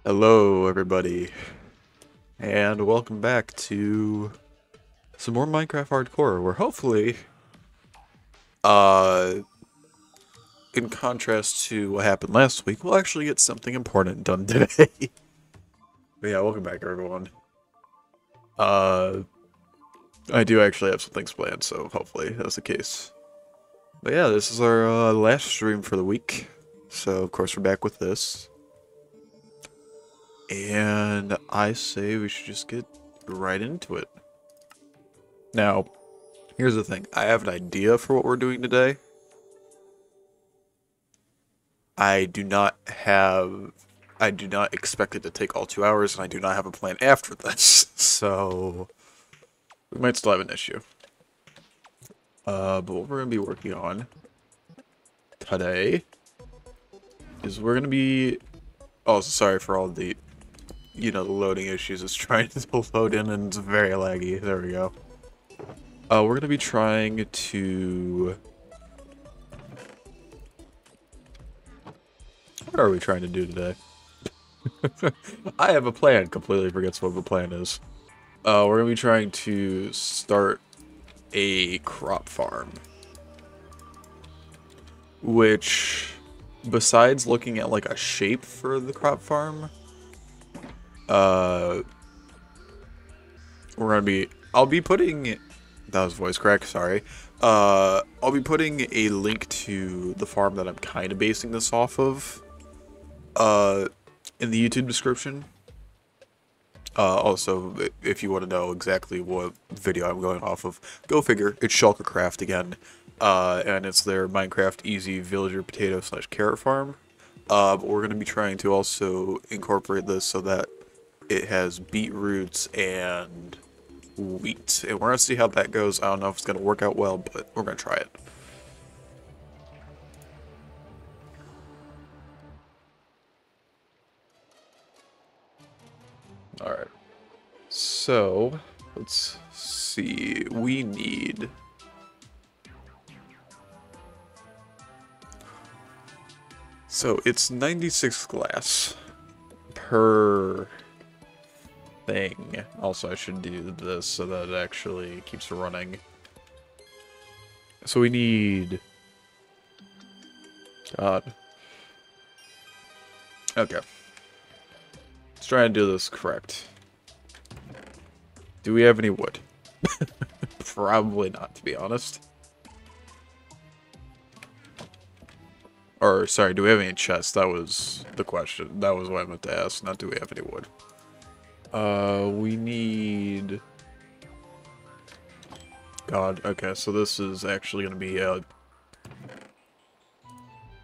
Hello, everybody, and welcome back to some more Minecraft Hardcore, where hopefully, uh, in contrast to what happened last week, we'll actually get something important done today. But yeah, welcome back, everyone. Uh, I do actually have some things planned, so hopefully that's the case. But yeah, this is our last stream for the week, so of course we're back with this. And I say we should just get right into it. Now, here's the thing. I have an idea for what we're doing today. I do not have... I do not expect it to take all 2 hours, and I do not have a plan after this. So, we might still have an issue. But what we're going to be working on today is we're going to be... Oh, sorry for all the, the loading issues. It's trying to load in, and it's very laggy. There we go. We're going to be trying to... What are we trying to do today? I have a plan. Completely forgets what the plan is. We're going to be trying to start a crop farm. Which, besides looking at like a shape for the crop farm, we're going to be... I'll be putting... That was voice crack, sorry. I'll be putting a link to the farm that I'm kind of basing this off of, in the YouTube description. Also, if you want to know exactly what video I'm going off of, go figure, it's Shulkercraft again. And it's their Minecraft Easy Villager Potato / Carrot Farm. But we're going to be trying to also incorporate this so that it has beetroots and wheat. And we're going to see how that goes. I don't know if it's going to work out well, but we're going to try it. Alright. So, let's see. We need... So, it's 96 glass per thing. Also, I should do this so that it actually keeps running. So we need... God. Okay. Let's try and do this correct. Do we have any wood? Probably not, to be honest. Or, sorry, do we have any chests? That was the question. That was what I meant to ask, not do we have any wood. We need... God, okay, so this is actually going to be a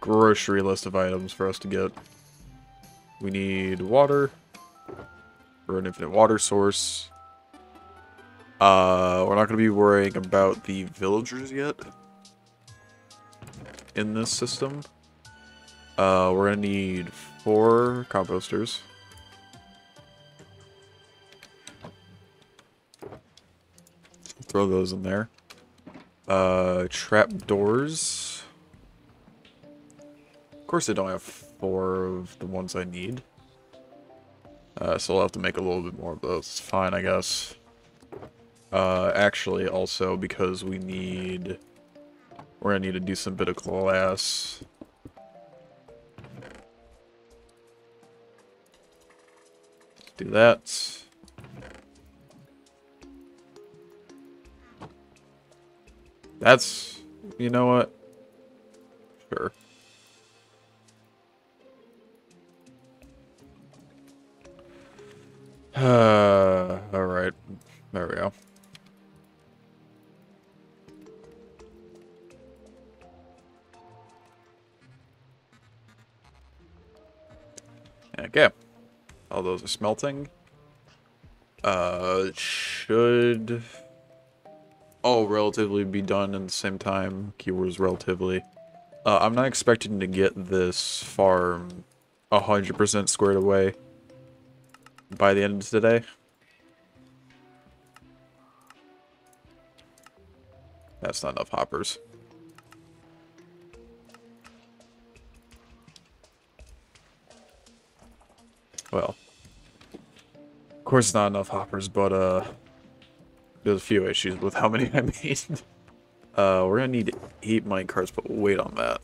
grocery list of items for us to get. We need water, for an infinite water source. We're not going to be worrying about the villagers yet in this system. We're going to need 4 composters. Throw those in there. Trap doors. Of course I don't have 4 of the ones I need. So I'll have to make a little bit more of those. It's fine, I guess. Actually, also, because we're gonna need a decent bit of glass. Do that. That's... You know what? Sure. Alright. There we go. Okay. All those are smelting. Should all relatively be done at the same time. Keywords relatively. I'm not expecting to get this farm 100% squared away by the end of today. That's not enough hoppers. Well, of course not enough hoppers, but there's a few issues with how many I made. We're gonna need 8 minecarts, but we'll wait on that.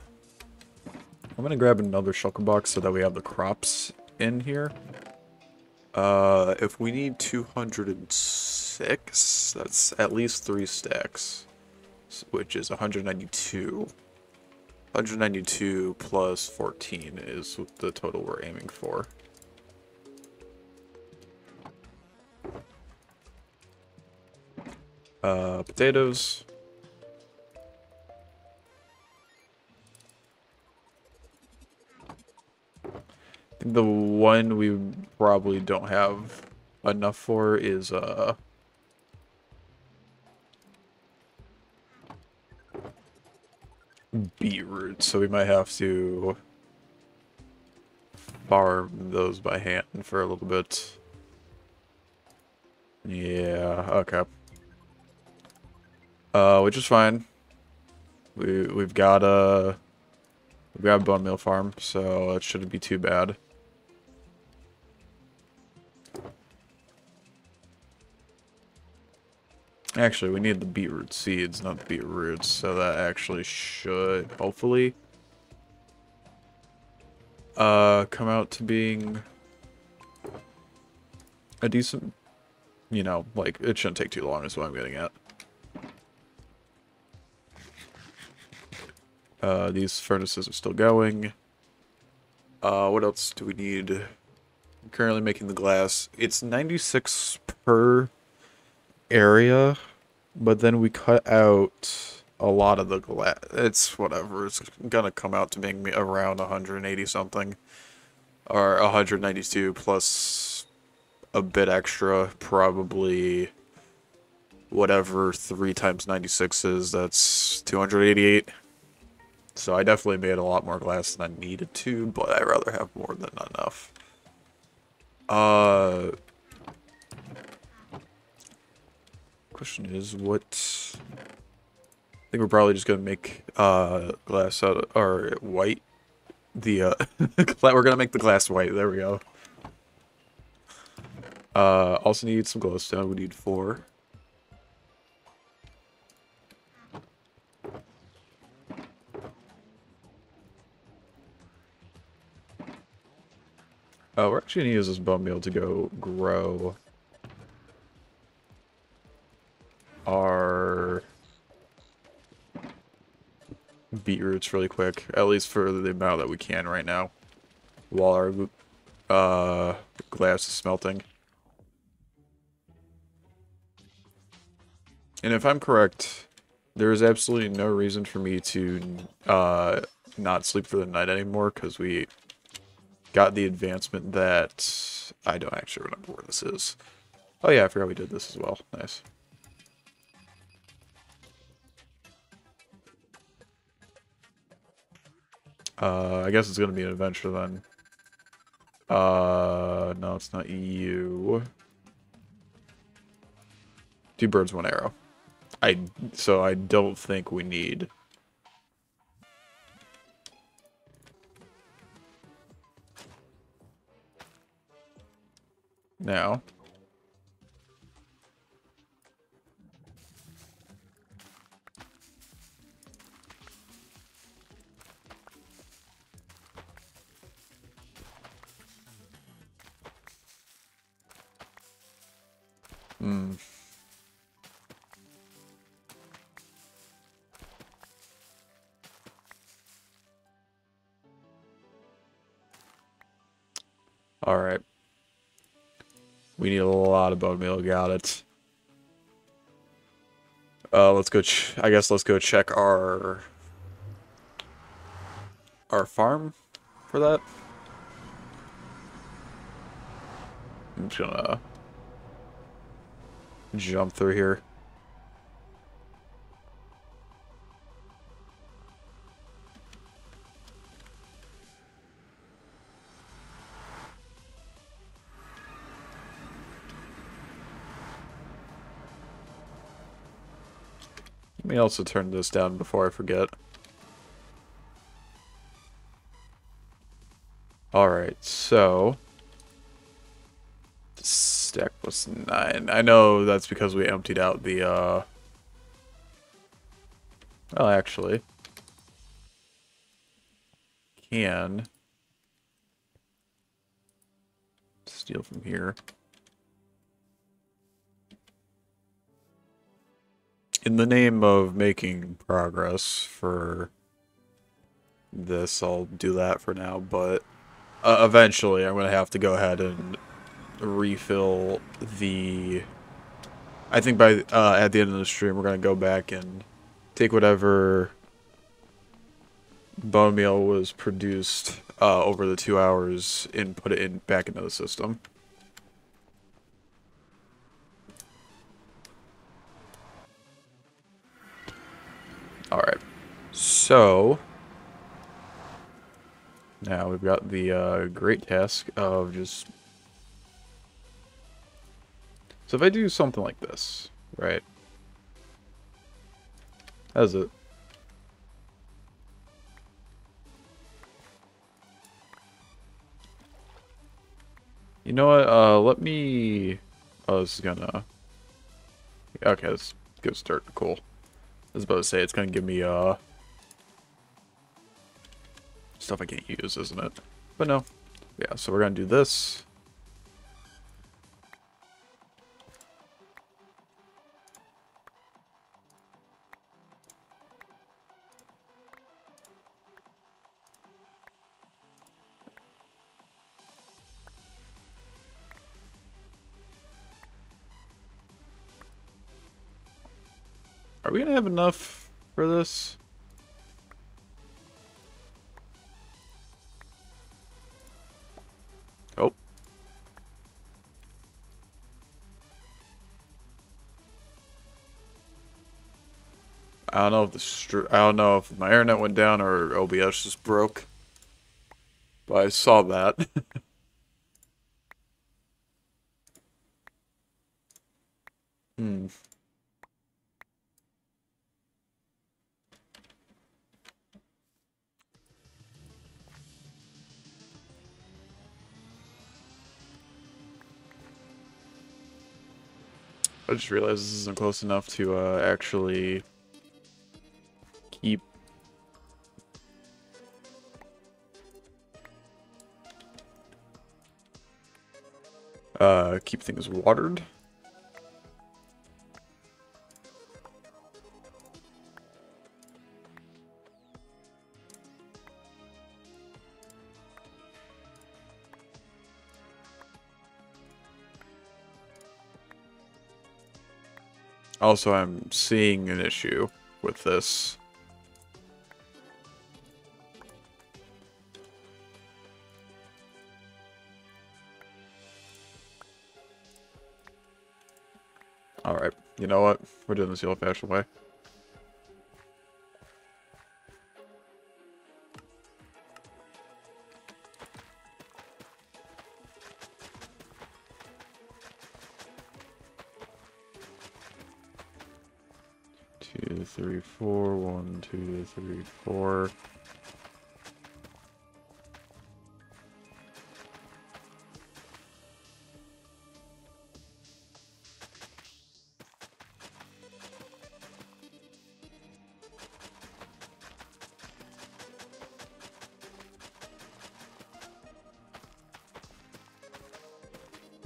I'm gonna grab another shulker box so that we have the crops in here. If we need 206, that's at least 3 stacks, which is 192. 192 plus 14 is the total we're aiming for. Potatoes. I think the one we probably don't have enough for is, beetroot, so we might have to farm those by hand for a little bit. Yeah, okay. Which is fine. We've got a bone meal farm, so it shouldn't be too bad. Actually, we need the beetroot seeds, not the beetroots, so that actually should, hopefully, come out to being a decent, you know, like, it shouldn't take too long is what I'm getting at. These furnaces are still going. What else do we need? I'm currently making the glass. It's 96 per area, but then we cut out a lot of the glass. It's whatever. It's gonna come out to being around 180 something. Or 192 plus a bit extra, probably whatever 3 times 96 is, that's 288. So I definitely made a lot more glass than I needed to, but I'd rather have more than enough. Question is, what... I think we're probably just gonna make, glass out of, or white. We're gonna make the glass white, there we go. Also need some glowstone, we need 4. We're actually gonna use this bone meal to go grow our beetroots really quick, at least for the amount that we can right now, while our glass is smelting. And if I'm correct, there is absolutely no reason for me to not sleep for the night anymore, because we got the advancement that... I don't actually remember where this is. Oh yeah, I forgot we did this as well. Nice. I guess it's gonna be an adventure then. No, it's not you. 2 birds, 1 arrow. So I don't think we need... Now. Alright. We need a lot of bone meal, got it. Let's go, I guess let's go check our farm for that. I'm just gonna jump through here. Let me also turn this down before I forget. Alright, so... What's 9? I know that's because we emptied out the, well, actually. Can steal from here. In the name of making progress for this, I'll do that for now, but eventually I'm going to have to go ahead and refill the... I think by at the end of the stream, we're going to go back and take whatever bone meal was produced over the 2 hours and put it back into the system. Alright, so now we've got the great task of just... So if I do something like this, right? How's it? You know what, let me... Oh, this is gonna... Okay, that's a good start. Cool. I was about to say, it's gonna give me, stuff I can't use, isn't it? But no. Yeah, so we're gonna do this. Are we gonna have enough for this? Oh. I don't know if I don't know if my internet went down or OBS just broke. But I saw that. Hmm. I just realized this isn't close enough to actually keep keep things watered. Also, I'm seeing an issue with this. Alright, you know what? We're doing this the old-fashioned way. Two, three, four. 1, 2, 3, 4.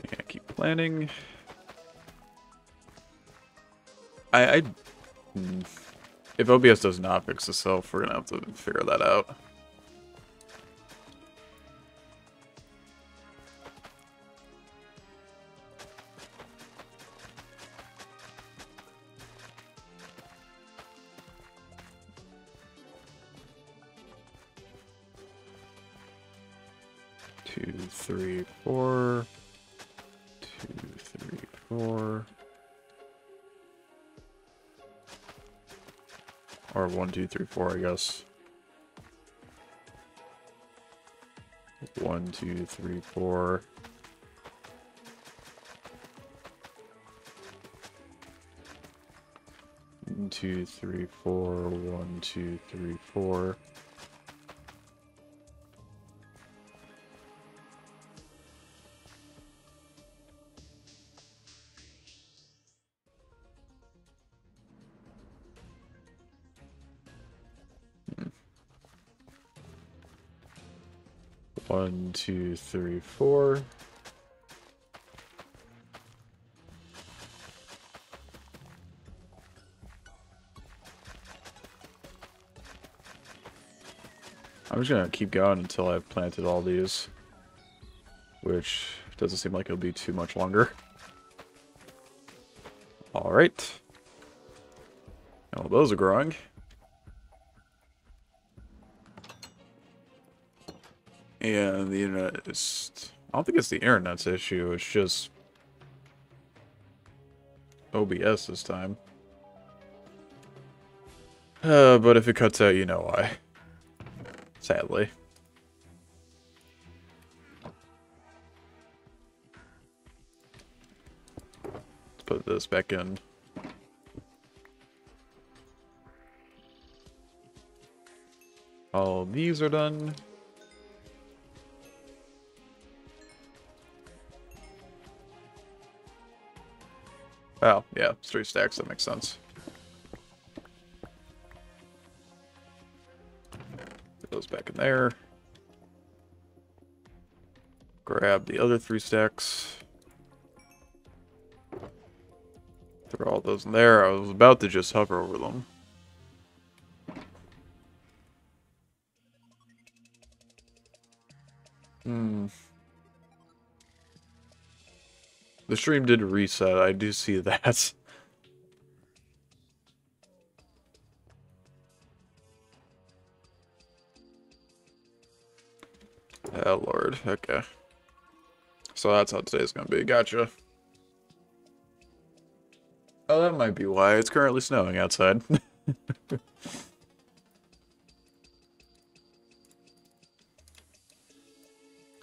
Yeah, keep planning. If OBS does not fix itself, we're gonna have to figure that out. Two, three, 4. 2, 3, 4. Or 1, 2, 3, 4, I guess. 1, 2, 3, 4. One, 2, 3, 4. 1, 2, 3, 4. 1, 2, 3, 4. I'm just gonna keep going until I've planted all these, which doesn't seem like it'll be too much longer. Alright. Well, those are growing. And the internet is... I don't think it's the internet's issue, it's just OBS this time. But if it cuts out, you know why. Sadly. Let's put this back in. All these are done. Oh, yeah, it's 3 stacks, that makes sense. Put those back in there. Grab the other 3 stacks. Throw all those in there. I was about to just hover over them. The stream did reset, I do see that. Oh lord, okay. So that's how today's gonna be, gotcha. Oh, that might be why. It's currently snowing outside.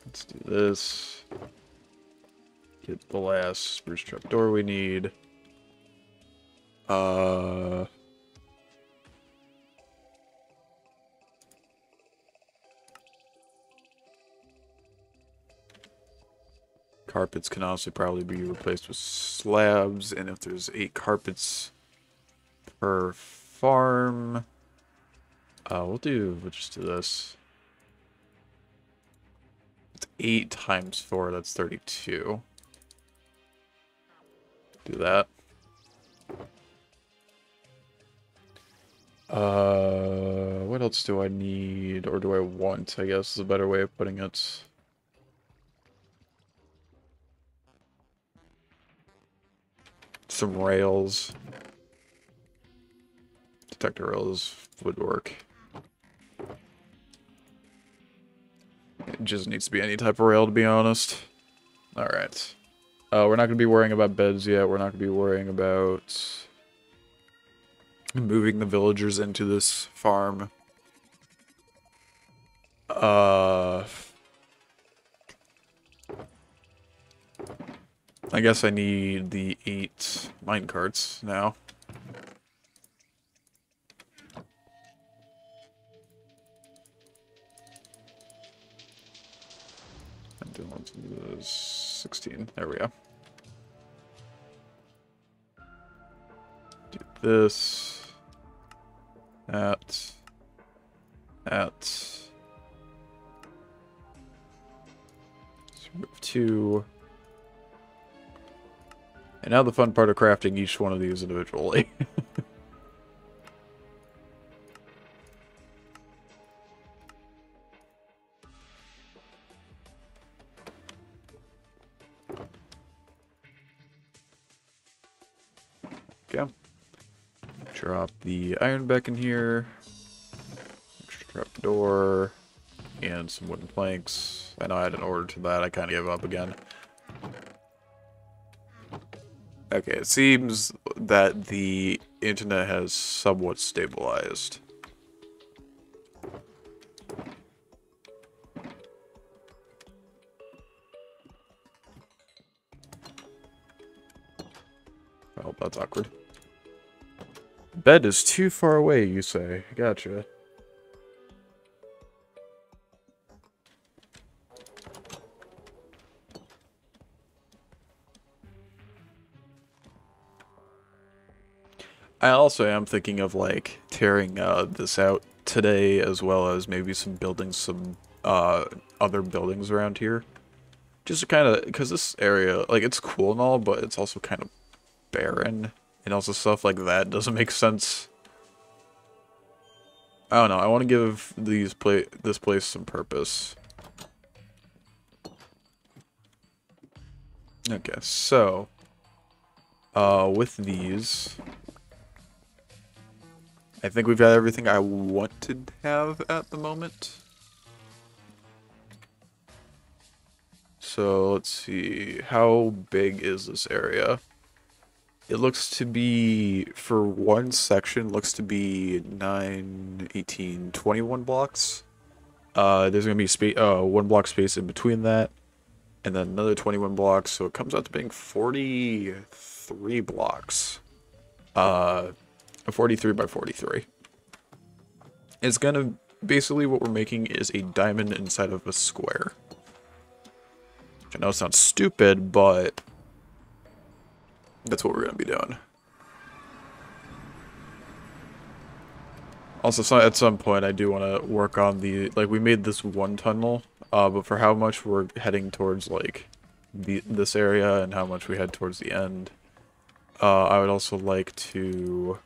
Let's do this. Get the last spruce trapdoor we need. Carpets can also probably be replaced with slabs, and if there's 8 carpets per farm, we'll just do this. It's 8 times 4, that's 32. Do that. What else do I need, or do I want, I guess is a better way of putting it. Some rails. Detector rails would work. It just needs to be any type of rail, to be honest. Alright. We're not going to be worrying about beds yet. We're not going to be worrying about moving the villagers into this farm. I guess I need the 8 minecarts now. I'm doing 16. There we go. Do this. That. Let's remove 2. And now the fun part of crafting each one of these individually. Okay. Drop the iron back in here. Extra trapdoor. And some wooden planks. I know I had an order to that. I kind of gave up again. Okay, it seems that the internet has somewhat stabilized. Oh, that's awkward. Bed is too far away, you say. Gotcha. I also am thinking of, like, tearing this out today, as well as maybe building some other buildings around here. Just to kind of, because this area, like, it's cool and all, but it's also kind of barren. And also stuff like that doesn't make sense. I don't know, I want to give this place some purpose. Okay, so, with these, I think we've got everything I want to have at the moment. So, let's see, how big is this area? It looks to be, for one section, looks to be 9, 18, 21 blocks. There's going to be one block space in between that, and then another 21 blocks, so it comes out to being 43 blocks. 43 by 43. It's going to, basically what we're making is a diamond inside of a square. I know it sounds stupid, but that's what we're going to be doing. Also, at some point, I do want to work on the, like, we made this one tunnel, but for how much we're heading towards, like, this area and how much we head towards the end, I would also like to...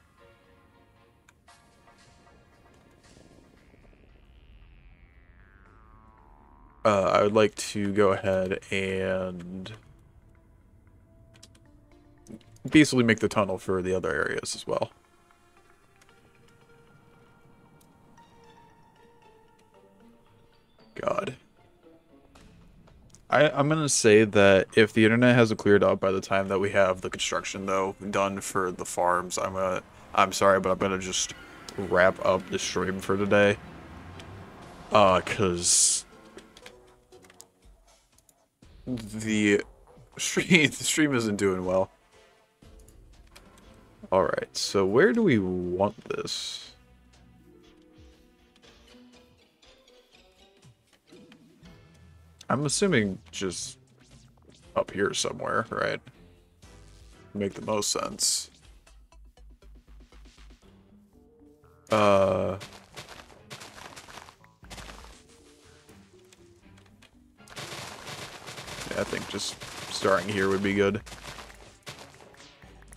I would like to go ahead and basically make the tunnel for the other areas as well. God. I'm gonna say that if the internet hasn't cleared up by the time that we have the construction though done for the farms, I'm sorry, but I'm gonna just wrap up the stream for today. 'Cause the stream isn't doing well. Alright, so where do we want this? I'm assuming just up here somewhere, right? Make the most sense. Yeah, I think just starting here would be good.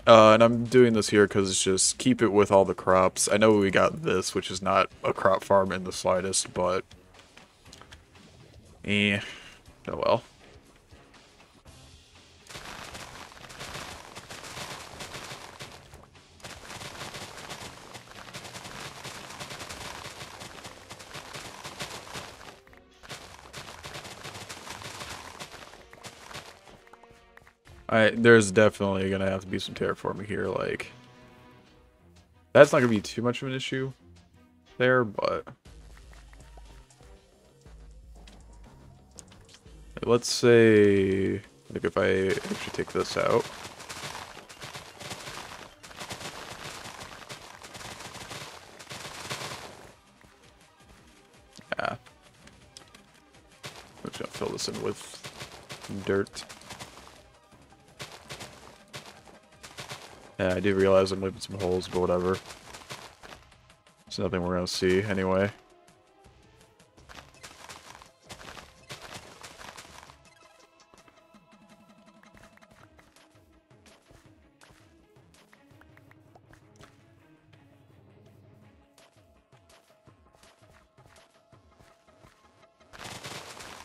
And I'm doing this here because it's just keep it with all the crops. I know we got this, which is not a crop farm in the slightest, but... oh well. There's definitely gonna have to be some terraforming here, like... That's not gonna be too much of an issue there, but... Let's say... Like, if I actually take this out... Yeah. I'm just gonna fill this in with dirt. Yeah, I do realize I'm leaving some holes, but whatever. It's nothing we're gonna see anyway.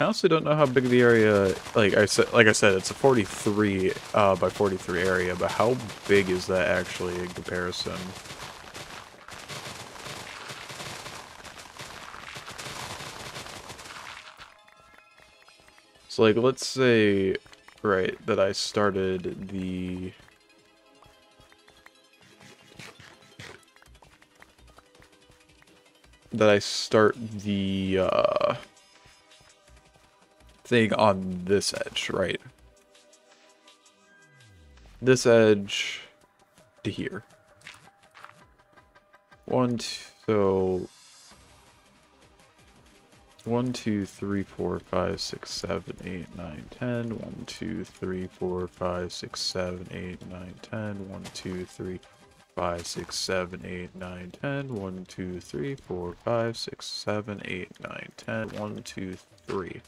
I honestly don't know how big the area, like I said, it's a 43 by 43 area, but how big is that actually in comparison? So like, let's say, right, that I started the... thing on this edge, right? This edge to here. 1, 2, 3, 4, 5, 6, 7, 8, 9, 10. 1, 2, 3, 4, 5, 6, 7, 8, 9, 10. 1, 2, 3, 5, 6, 7, 8, 9, 10. 1, 2, 3, 4, 5, 6, 7, 8, 9, 10. 1, 2, 3.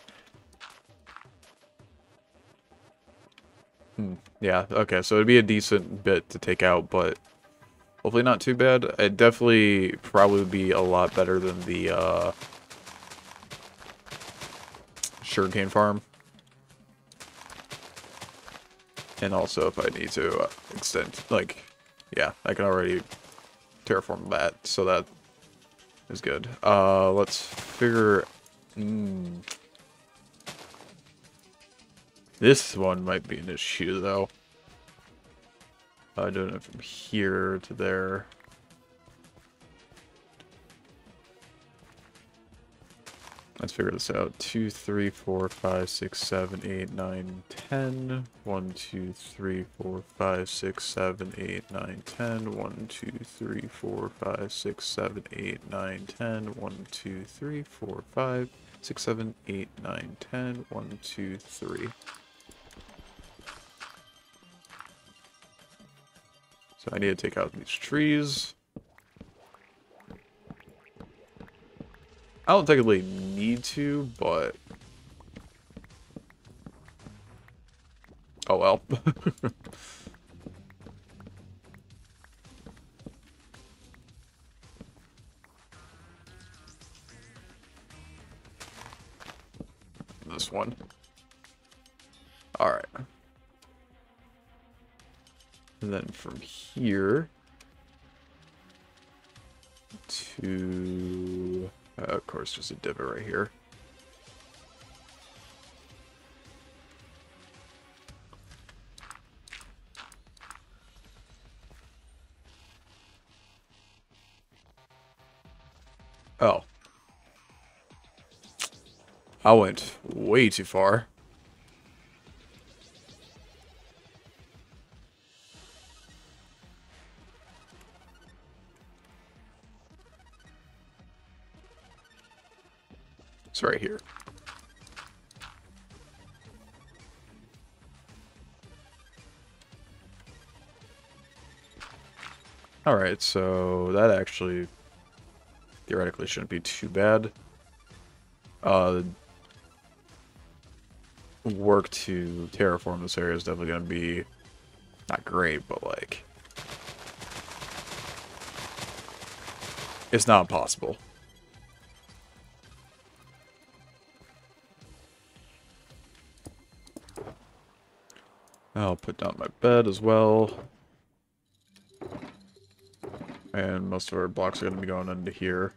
Yeah, okay, so it'd be a decent bit to take out, but hopefully not too bad. It definitely probably would be a lot better than the sugarcane farm. And also if I need to extend, like, yeah, I can already terraform that, so that is good. Let's figure... This one might be an issue, though. Doing it from here to there. Let's figure this out. 2, 3, 4, 5, 6, 7, 8, 9, 10. 1, 2, 3, 4, 5, 6, 7, 8, 9, 10. 1, 2, 3, 4, 5, 6, 7, 8, 9, 10. 1, 2, 3, 4, 5, 6, 7, 8, 9, 10. 1, 2, 3. So I need to take out these trees. I don't technically need to, but... Oh well. This one. Alright. And then from here to, of course, just a divot right here. Oh. I went way too far. It's right here. Alright, so that actually theoretically shouldn't be too bad. Work to terraform this area is definitely going to be not great, but like it's not impossible. I'll put down my bed as well. And most of our blocks are going to be going into here.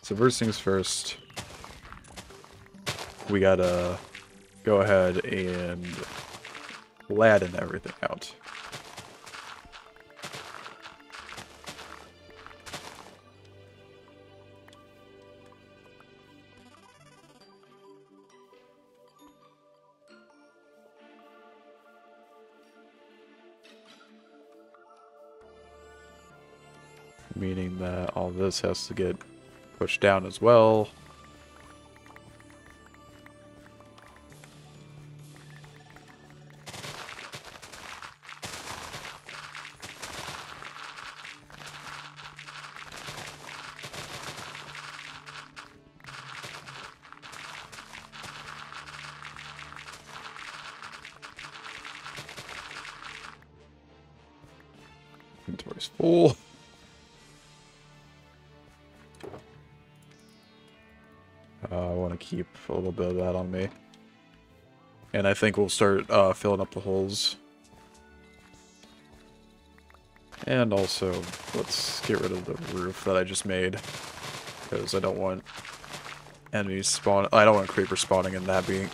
So first things first, we gotta go ahead and ladden everything out. Meaning that all this has to get pushed down as well. Inventory's full. I want to keep a little bit of that on me. And I think we'll start filling up the holes. And also, let's get rid of the roof that I just made. Because I don't want enemies spawn. I don't want creepers spawning and that being...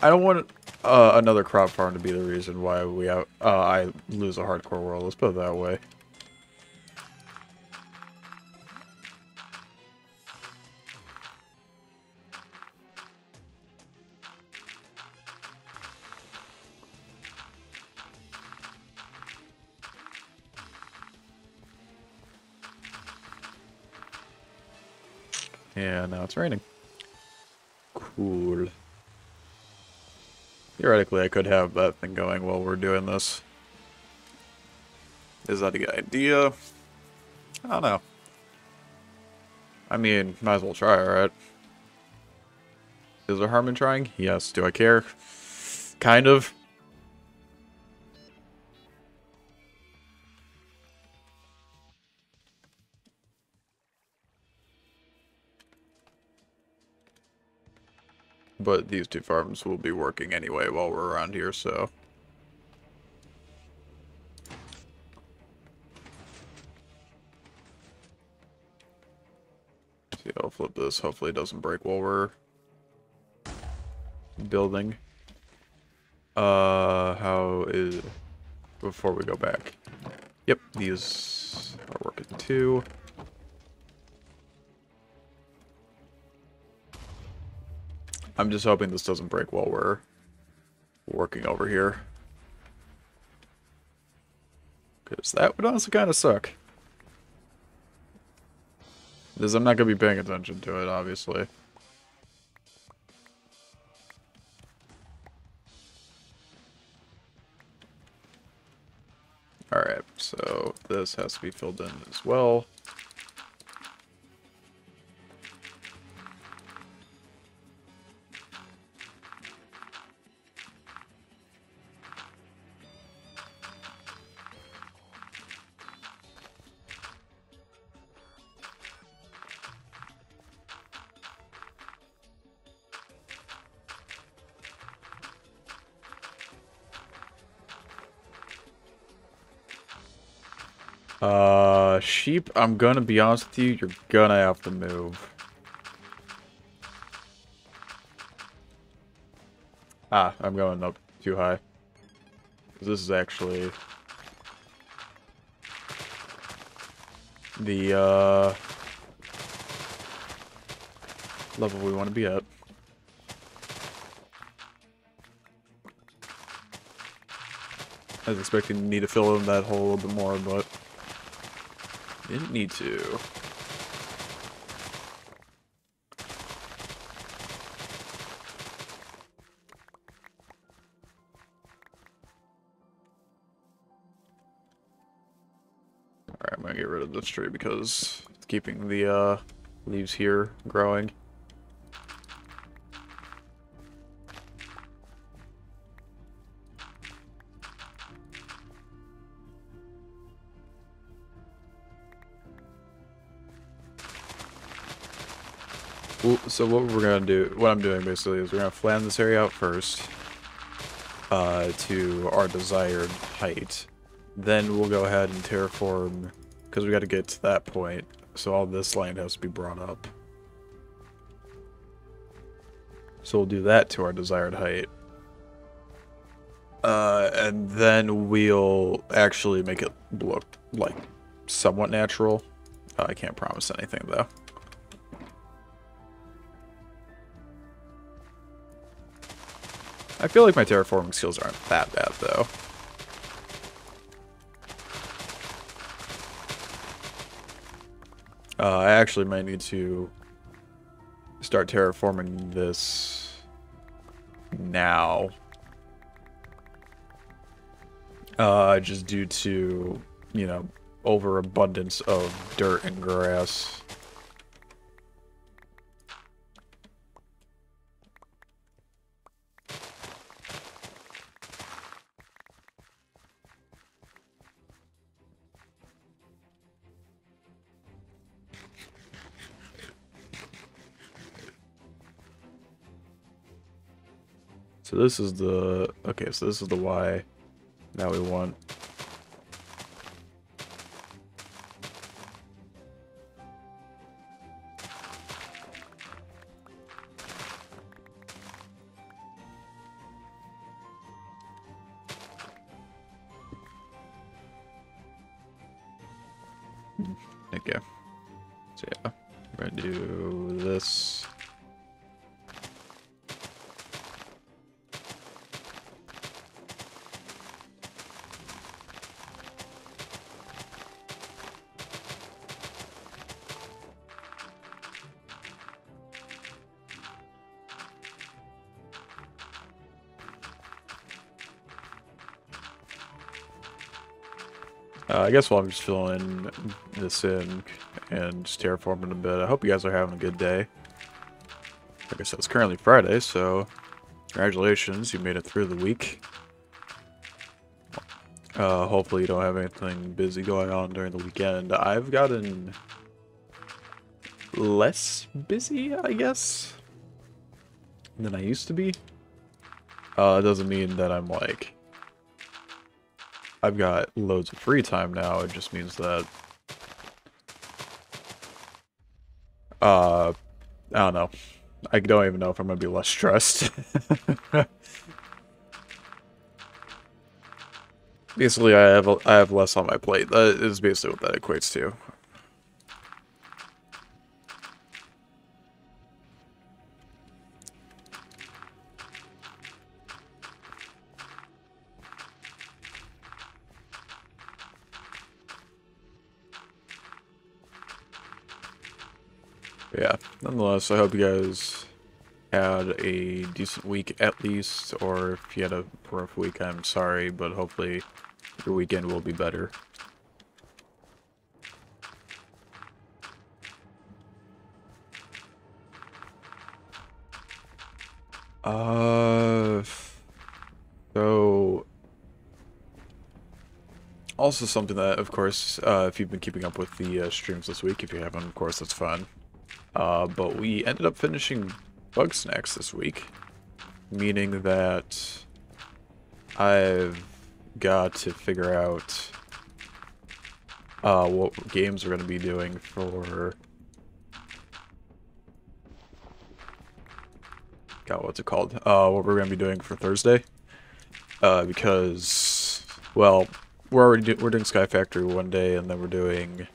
I don't want another crop farm to be the reason why I lose a hardcore world. Let's put it that way. And now it's raining. Cool. Theoretically, I could have that thing going while we're doing this. Is that a good idea? I don't know. I mean, might as well try, right? Is there harm in trying? Yes. Do I care? Kind of. But these two farms will be working anyway while we're around here, so... See, I'll flip this. Hopefully it doesn't break while we're building. How is... Before we go back. Yep, these are working too. I'm just hoping this doesn't break while we're working over here. Because that would also kind of suck. Because I'm not going to be paying attention to it, obviously. Alright, so this has to be filled in as well. Sheep, I'm gonna be honest with you, you're gonna have to move. Ah, I'm going up too high. This is actually the, level we want to be at. I was expecting me to fill in that hole a little bit more, but didn't need to. Alright, I'm gonna get rid of this tree because it's keeping the leaves here growing. So what we're gonna do, what I'm doing basically is we're gonna flatten this area out first, to our desired height. Then we'll go ahead and terraform, because we got to get to that point. So all this land has to be brought up. So we'll do that to our desired height. And then we'll actually make it look like somewhat natural. I can't promise anything though. I feel like my terraforming skills aren't that bad, though. I actually might need to start terraforming this now. Just due to, you know, overabundance of dirt and grass. So this is the, okay, so this is the Y now we want. Okay. So yeah, we're gonna do this. I guess while I'm just filling this in and just terraforming a bit, I hope you guys are having a good day. Like I said, it's currently Friday, so congratulations, you made it through the week. Hopefully you don't have anything busy going on during the weekend. I've gotten less busy, I guess, than I used to be. It doesn't mean that I'm like... I've got loads of free time now, it just means that... I don't know. I don't even know if I'm gonna be less stressed. Basically, I have less on my plate. That is basically what that equates to. But yeah, nonetheless, I hope you guys had a decent week at least, or if you had a rough week, I'm sorry, but hopefully your weekend will be better. So also something that, of course, if you've been keeping up with the streams this week, if you haven't, of course, that's fine. But we ended up finishing Bugsnax this week, meaning that I've got to figure out what games we're going to be doing for... God, what's it called? What we're going to be doing for Thursday. Because, well, we're doing Sky Factory one day, and then we're doing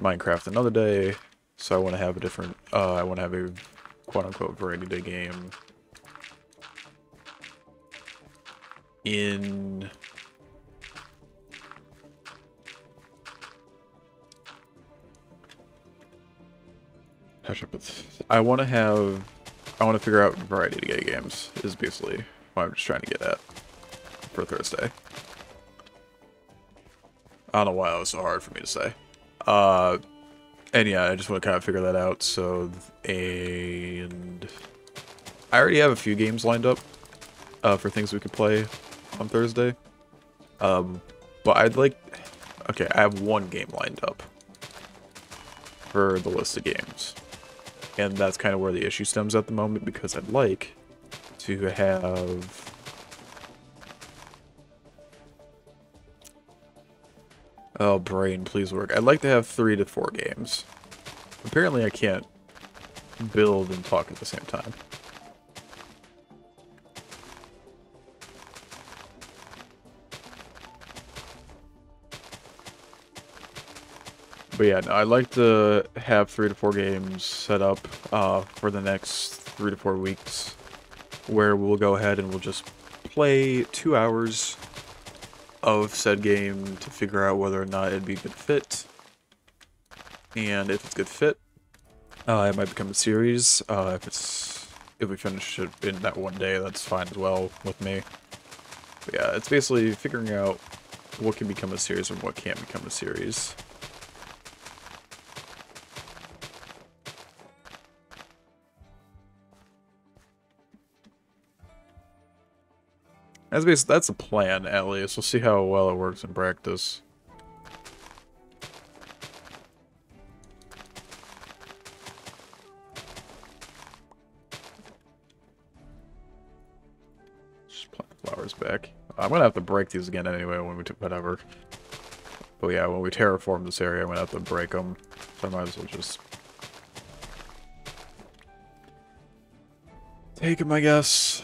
Minecraft another day. So I want to have a different, I want to have a quote-unquote variety day game in... I want to figure out variety day games, is basically what I'm just trying to get at for Thursday. I don't know why that was so hard for me to say. And yeah, I just want to kind of figure that out, so... And... I already have a few games lined up, for things we could play on Thursday. But I'd like... Okay, I have one game lined up for the list of games. And that's kind of where the issue stems at the moment, because I'd like to have... Oh, brain, please work. I'd like to have 3 to 4 games. Apparently I can't build and talk at the same time. But yeah, no, I'd like to have 3 to 4 games set up for the next 3 to 4 weeks, where we'll go ahead and we'll just play 2 hours of said game to figure out whether or not it'd be a good fit. And if it's a good fit, it might become a series. If we finish it in that one day, that's fine as well with me. But yeah, it's basically figuring out what can become a series and what can't become a series. That's the plan, at least. We'll see how well it works in practice. Just plant the flowers back. I'm gonna have to break these again anyway when we do whatever. But yeah, when we terraform this area, I'm gonna have to break them. So I might as well just take them, I guess.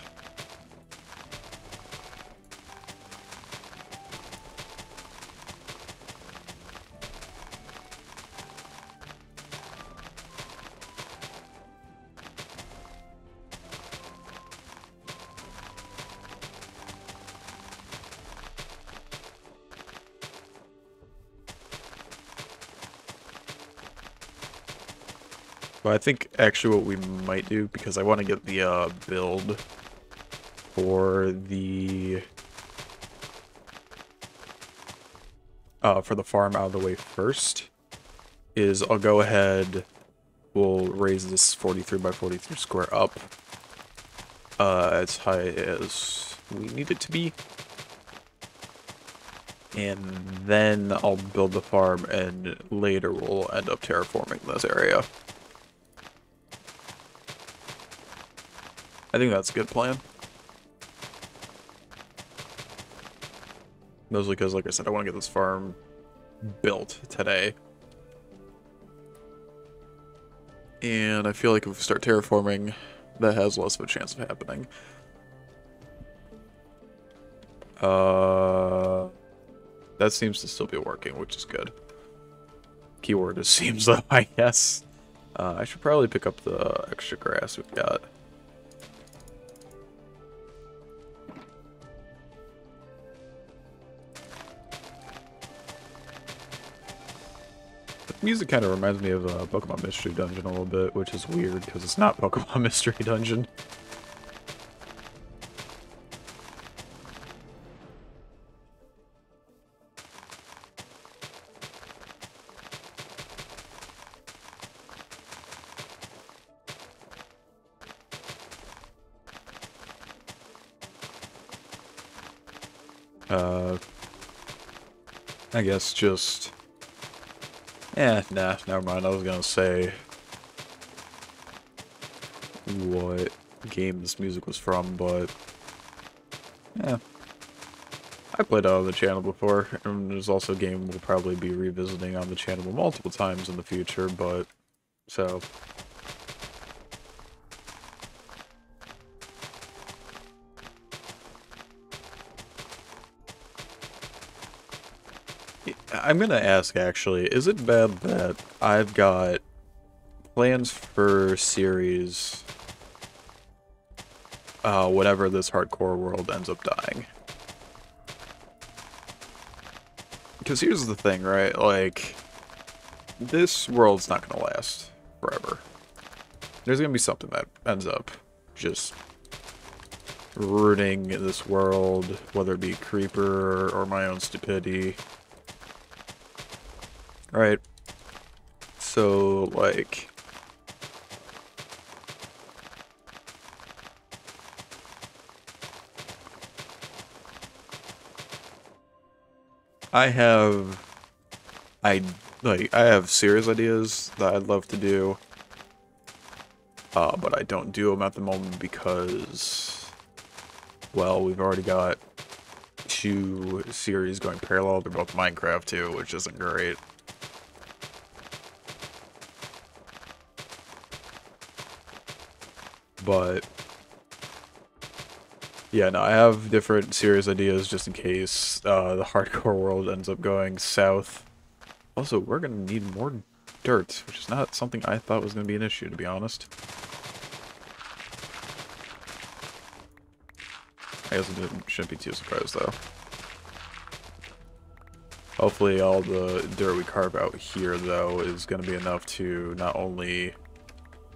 But I think actually what we might do, because I want to get the build for the for the farm out of the way first is I'll go ahead, we'll raise this 43 by 43 square up as high as we need it to be. And then I'll build the farm, and later we'll end up terraforming this area. I think that's a good plan. Mostly because, like I said, I want to get this farm built today. And I feel like if we start terraforming, that has less of a chance of happening. That seems to still be working, which is good. Keyword is seems, though, I guess. I should probably pick up the extra grass we've got. The music kind of reminds me of Pokemon Mystery Dungeon a little bit, which is weird, because it's not Pokemon Mystery Dungeon. I guess just... nah, never mind. I was gonna say what game this music was from, but... yeah. I played it on the channel before, and there's also a game we'll probably be revisiting on the channel multiple times in the future, but... so... I'm gonna ask, actually, is it bad that I've got plans for series whenever this hardcore world ends up dying? Because here's the thing, right? Like, this world's not gonna last forever. There's gonna be something that ends up just ruining this world, whether it be Creeper or my own stupidity. Right, so, like, I have serious ideas that I'd love to do, but I don't do them at the moment because, well, we've already got 2 series going parallel. They're both Minecraft too, which isn't great. But, yeah, no, I have different series ideas just in case the hardcore world ends up going south. Also, we're going to need more dirt, which is not something I thought was going to be an issue, to be honest. I guess I shouldn't be too surprised, though. Hopefully all the dirt we carve out here, though, is going to be enough to not only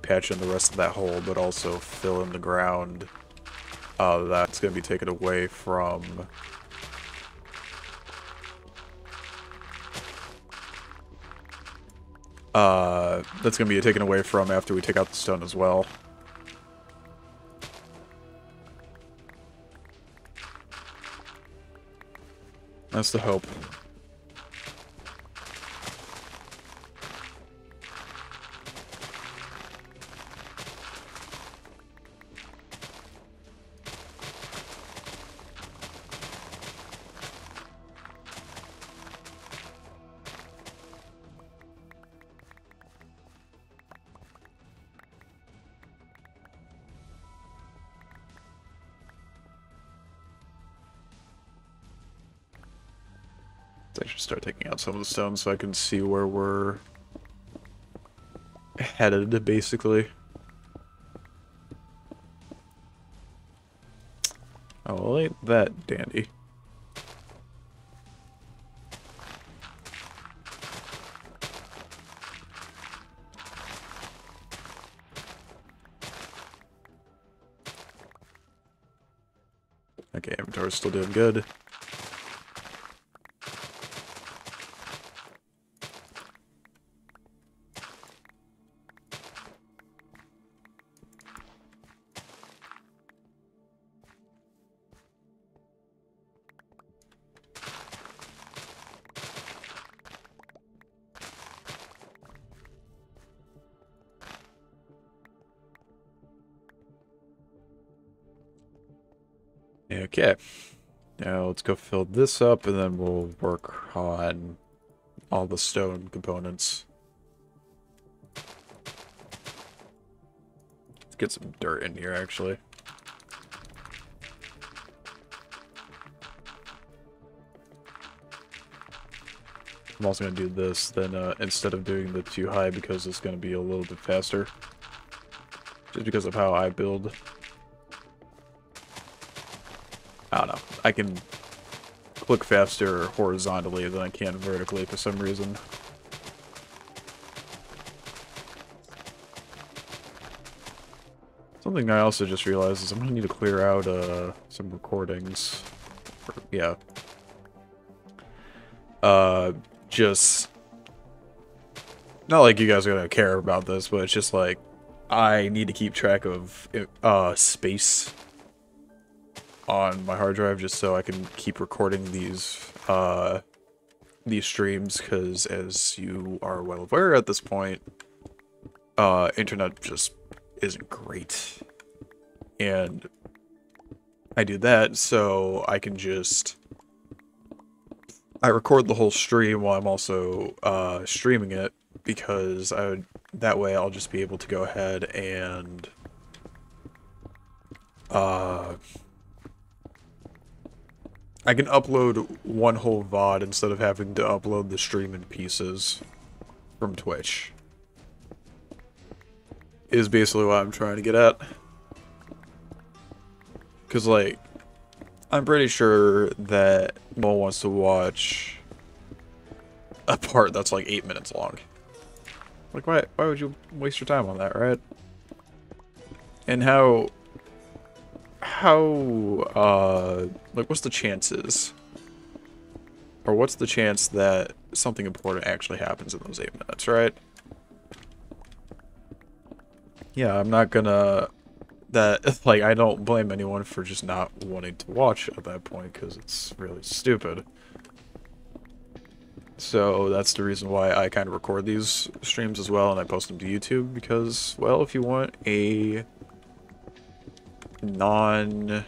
patch in the rest of that hole, but also fill in the ground that's going to be taken away from that's going to be taken away from after we take out the stone as well. That's the hope. I should start taking out some of the stones so I can see where we're headed, basically. Oh, well, ain't that dandy. Okay, inventory's still doing good. Okay. Now let's go fill this up, and then we'll work on all the stone components. Let's get some dirt in here, actually. I'm also going to do this, then instead of doing the too high, because it's going to be a little bit faster. Just because of how I build. I don't know. I can click faster horizontally than I can vertically for some reason. Something I also just realized is I'm going to need to clear out some recordings. Yeah. Just... Not like you guys are going to care about this, but it's just like, I need to keep track of space on my hard drive just so I can keep recording these streams, because as you are well aware at this point, internet just isn't great. And I do that so I can just... I record the whole stream while I'm also streaming it, because that way I'll just be able to go ahead and I can upload one whole VOD instead of having to upload the stream in pieces from Twitch. Is basically what I'm trying to get at. Because, like, I'm pretty sure that no one wants to watch a part that's like 8 minutes long. Like, why would you waste your time on that, right? And like, what's the chances? Or what's the chance that something important actually happens in those 8 minutes, right? Yeah, I'm not gonna... like, I don't blame anyone for just not wanting to watch at that point, because it's really stupid. So that's the reason why I kind of record these streams as well, and I post them to YouTube, because, well, if you want a non-cut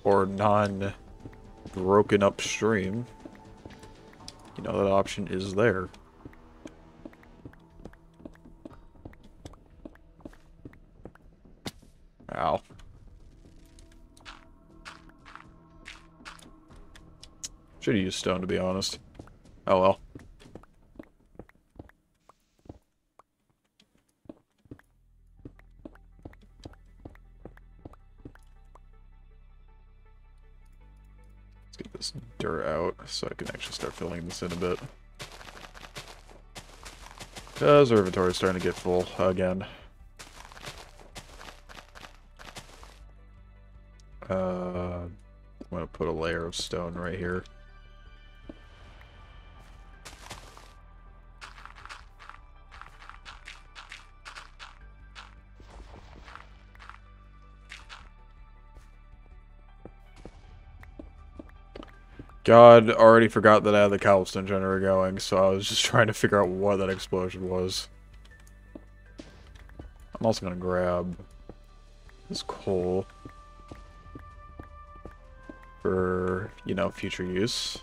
or non-broken up stream, you know, that option is there. Ow. Should've used stone, to be honest. Oh well. Let's get this dirt out so I can actually start filling this in a bit. Because our inventory's starting to get full again. I'm gonna put a layer of stone right here. God, already forgot that I had the cobblestone generator going, so I was just trying to figure out what that explosion was. I'm also gonna grab this coal for, you know, future use.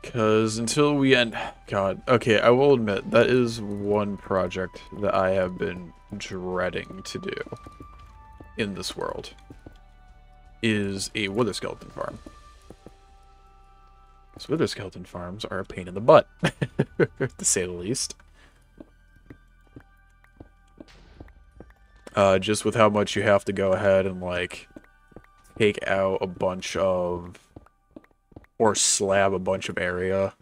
Because until we end... God, okay, I will admit, that is one project that I have been dreading to do in this world, is a wither skeleton farm. Because wither skeleton farms are a pain in the butt, to say the least. Just with how much you have to go ahead and, like, take out a bunch of... or slab a bunch of area.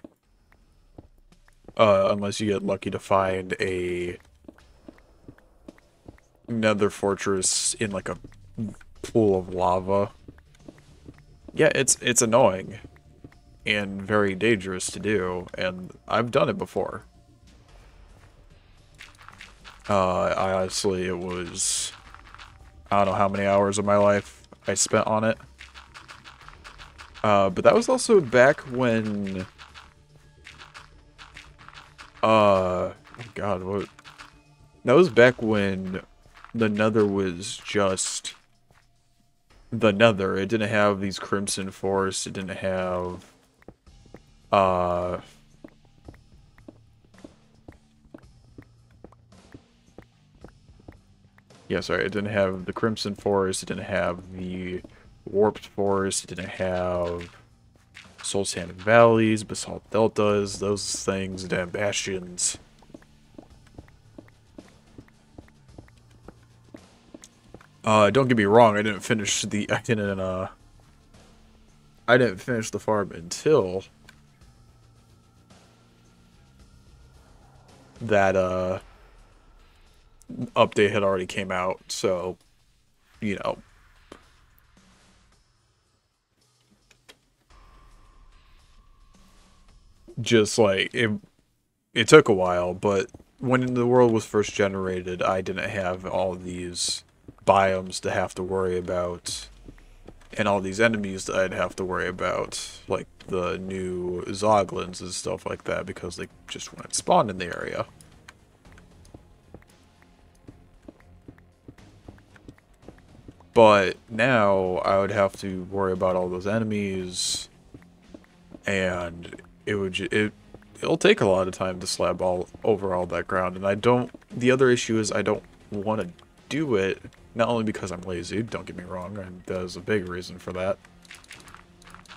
Unless you get lucky to find a nether fortress in, like, a pool of lava. Yeah, it's annoying. And very dangerous to do, and I've done it before. I honestly, it was... I don't know how many hours of my life I spent on it. But that was also back when... Oh God, what? That was back when the Nether was just the Nether. It didn't have these Crimson Forests. It didn't have, uh... yeah, sorry, it didn't have the Crimson Forest. It didn't have the Warped Forest. It didn't have Soul Sand Valleys, Basalt Deltas, those things, damn bastions. Don't get me wrong, I didn't finish the farm until that, update had already came out, so, you know. Just, like, it took a while, but when the world was first generated, I didn't have all these biomes to have to worry about, and all these enemies that I'd have to worry about, like the new Zoglins and stuff like that, because they just wouldn't spawn in the area. But now I would have to worry about all those enemies, and it'll take a lot of time to slab all over all that ground, and I don't. The other issue is I don't want to do it, not only because I'm lazy. Don't get me wrong, and there's a big reason for that.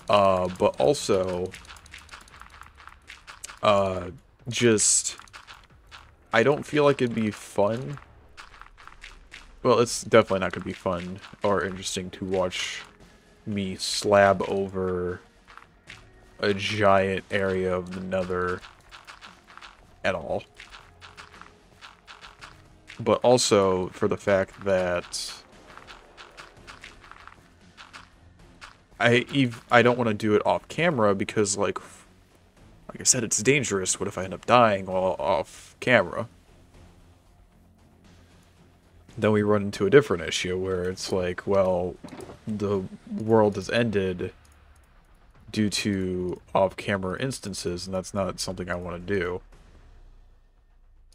But also, just I don't feel like it'd be fun. Well, it's definitely not gonna be fun or interesting to watch me slab over a giant area of the Nether at all. But also for the fact that I don't want to do it off camera because like I said, it's dangerous. What if I end up dying while off camera? Then we run into a different issue where it's like, well, the world has ended due to off-camera instances, and that's not something I want to do.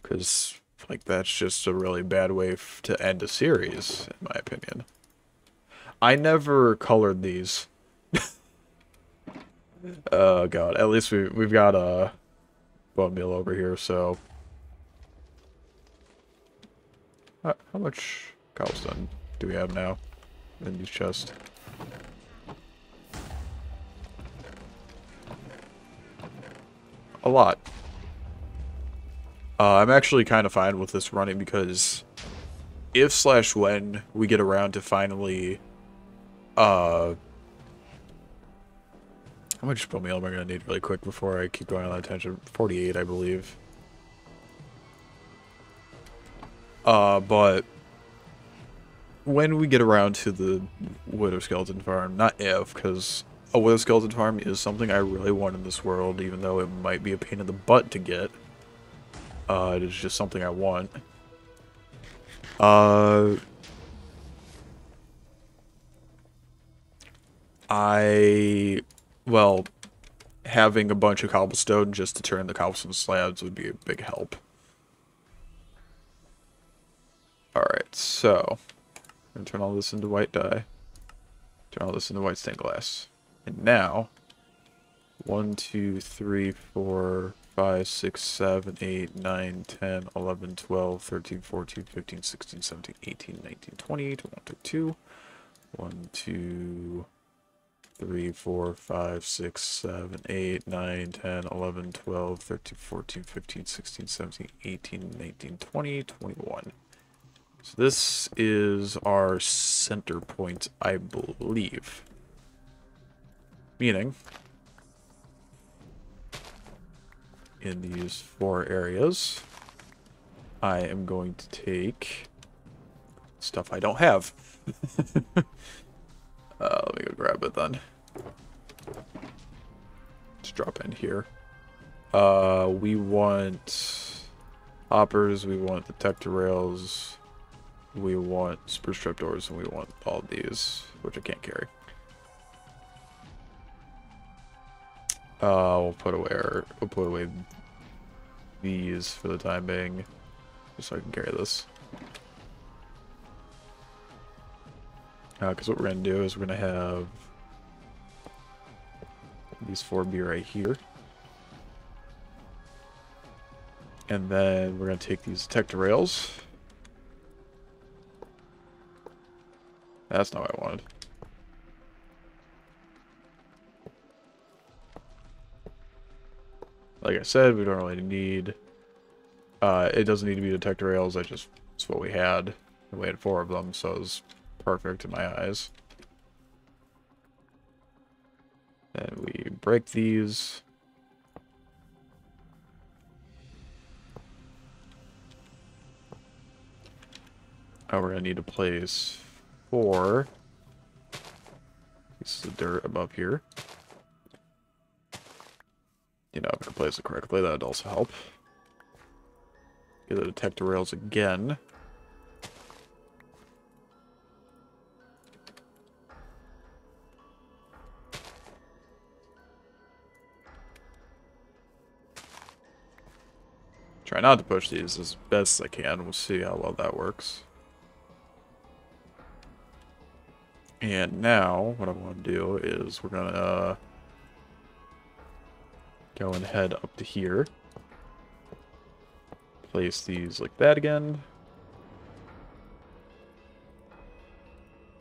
Because, like, that's just a really bad way to end a series, in my opinion. I never colored these. Oh, God. At least we've got a bone meal over here, so... How much cobblestone do we have now in these chests? A lot. I'm actually kind of fine with this running because if/when we get around to finally, how much bone meal am I going to need really quick before I keep going on that tangent? 48, I believe. But when we get around to the Wither Skeleton Farm, not if, because a Wither Skeleton Farm is something I really want in this world, even though it might be a pain in the butt to get. It is just something I want. Well, having a bunch of cobblestone just to turn the cobblestone slabs would be a big help. Alright, so, I'm gonna turn all this into white dye. Turn all this into white stained glass. And now, 1, 2, 3, 4, 5, 6, 7, 8, 9, 10, 11, 12, 13, 14, 15, 16, 17, 18, 19, 20, 21, 22. 1, 2, 3, 4, 5, 6, 7, 8, 9, 10, 11, 12, 13, 14, 15, 16, 17, 18, 19, 20, 21. So this is our center point, I believe. Meaning, in these 4 areas, I am going to take stuff I don't have. Let me go grab it then. Just drop in here. We want hoppers, we want detector rails, we want spruce trapdoors, and we want all these, which I can't carry. We'll put away these for the time being, just so I can carry this. Because what we're going to do is we're going to have these 4 be right here. And then we're going to take these detector rails. That's not what I wanted. Like I said, we don't really need... it doesn't need to be detector rails, it's what we had. We had 4 of them, so it was perfect in my eyes. Then we break these. We're going to need to place 4 pieces of dirt above here. You know, if I place it correctly, that would also help. Get the detector rails again. Try not to push these as best as I can. We'll see how well that works. And now, what I want to do is we're going to go and head up to here. Place these like that again.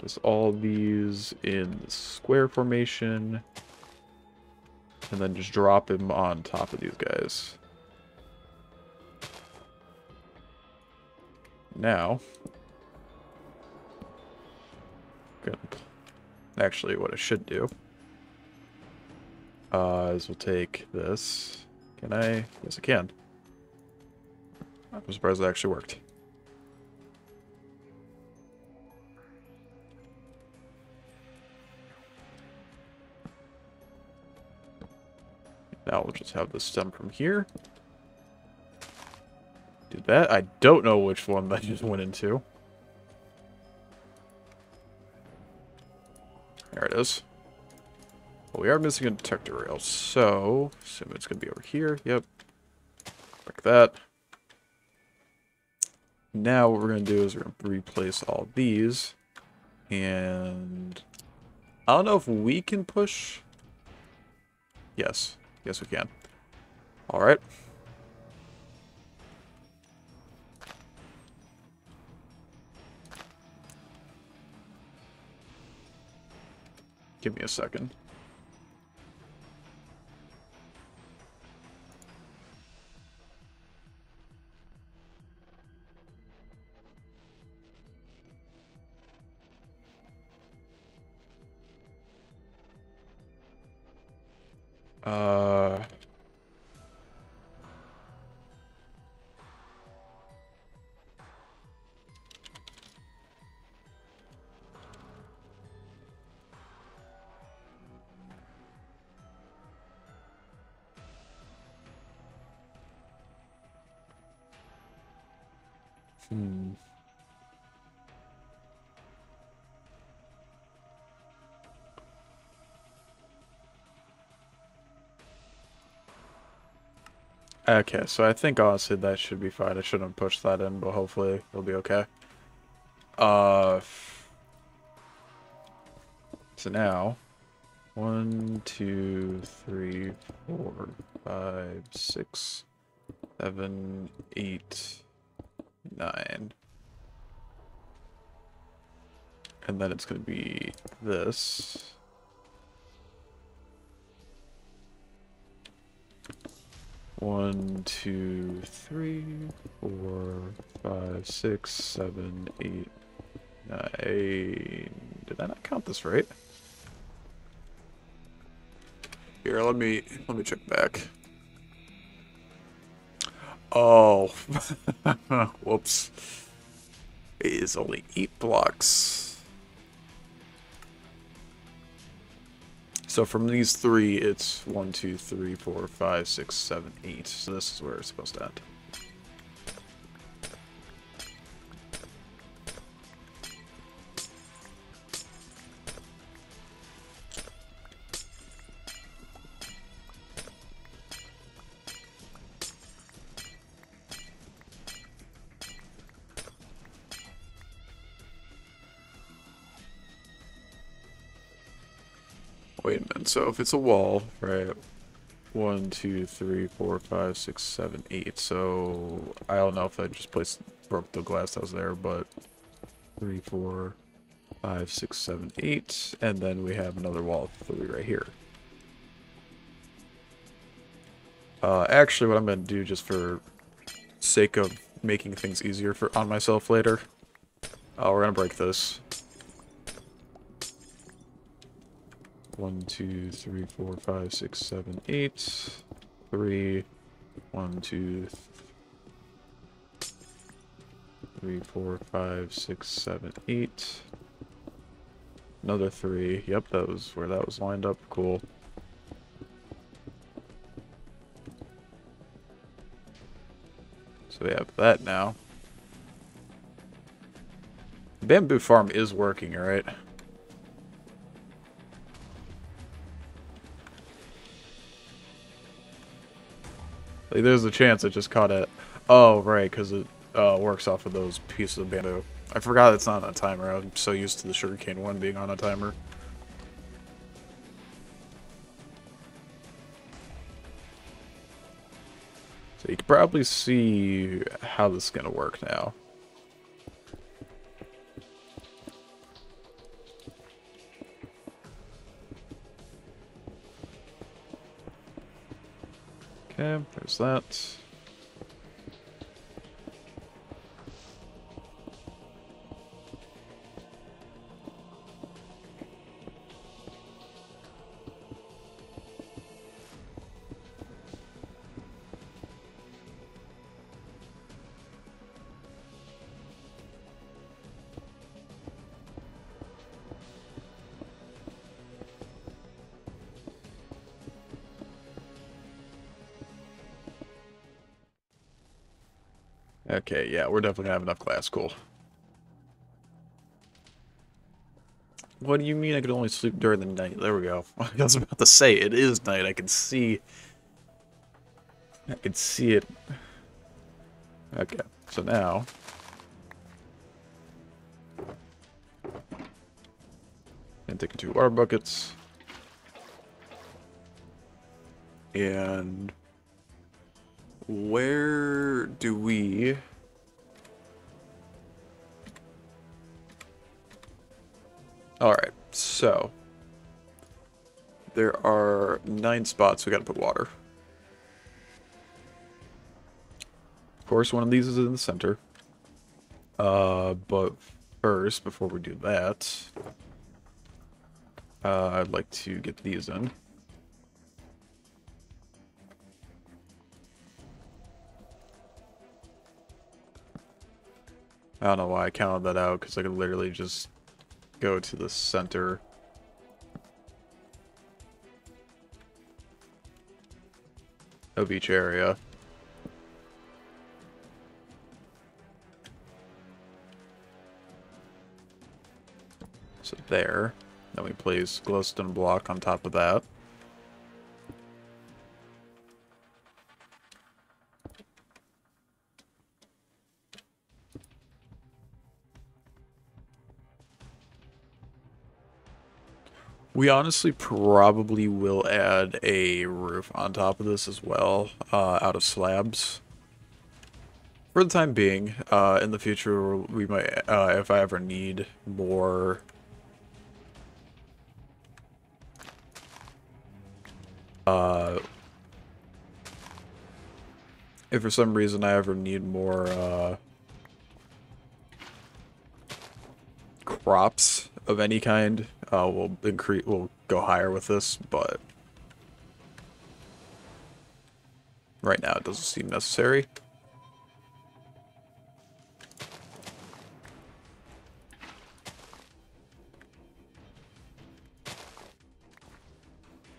Just all these in the square formation. And then just drop him on top of these guys. Now, good. Actually, what I should do is we'll take this. Can I? Yes, I can. I'm surprised it actually worked. Now we'll just have the stem from here. Do that. I don't know which one that just went into. There it is. Well, we are missing a detector rail, so assume it's going to be over here. Yep. Like that. Now what we're going to do is we're going to replace all these. And I don't know if we can push. Yes. Yes, we can. All right. Give me a second. Okay, so I think honestly that should be fine. I shouldn't have pushed that in, but hopefully it'll be okay. So now, 1, 2, 3, 4, 5, 6, 7, 8, 9. And then it's going to be this. One, 2, 3, 4, 5, 6, 7, 8, 9. Did I not count this right? Here, let me check back. Oh, whoops. It is only 8 blocks. So from these 3, it's 1, 2, 3, 4, 5, 6, 7, 8. So this is where it's supposed to end. Wait a minute, so if it's a wall, right? 1, 2, 3, 4, 5, 6, 7, 8. So I don't know if I just broke the glass that was there, but 3, 4, 5, 6, 7, 8, and then we have another wall of 3 right here. Actually, what I'm gonna do, just for sake of making things easier on myself later, we're gonna break this. 1, 2, 3, 4, 5, 6, 7, 8. 3, 1, 2, 3, 4, 5, 6, 7, 8. Another 3. Yep, that was where that was lined up. Cool. So we have that now. The bamboo farm is working, right? Like, there's a chance I just caught it. Oh, right, because it works off of those pieces of bamboo. I forgot it's not on a timer. I'm so used to the sugarcane one being on a timer. So you can probably see how this is going to work now. Okay, there's that. Okay, yeah, we're definitely gonna have enough glass. Cool. What do you mean I could only sleep during the night? There we go. I was about to say, it is night. I can see it. Okay, so now... and take 2 water buckets. And... where do we... Alright, so... there are 9 spots we gotta put water. Of course, one of these is in the center. But first, before we do that... I'd like to get these in. I don't know why I counted that out, because I could literally just go to the center of each area. So there. Then we place glowstone block on top of that. We honestly probably will add a roof on top of this as well, out of slabs. For the time being, in the future, we might, if I ever need more... if for some reason I ever need more, crops of any kind, we'll go higher with this, but right now it doesn't seem necessary.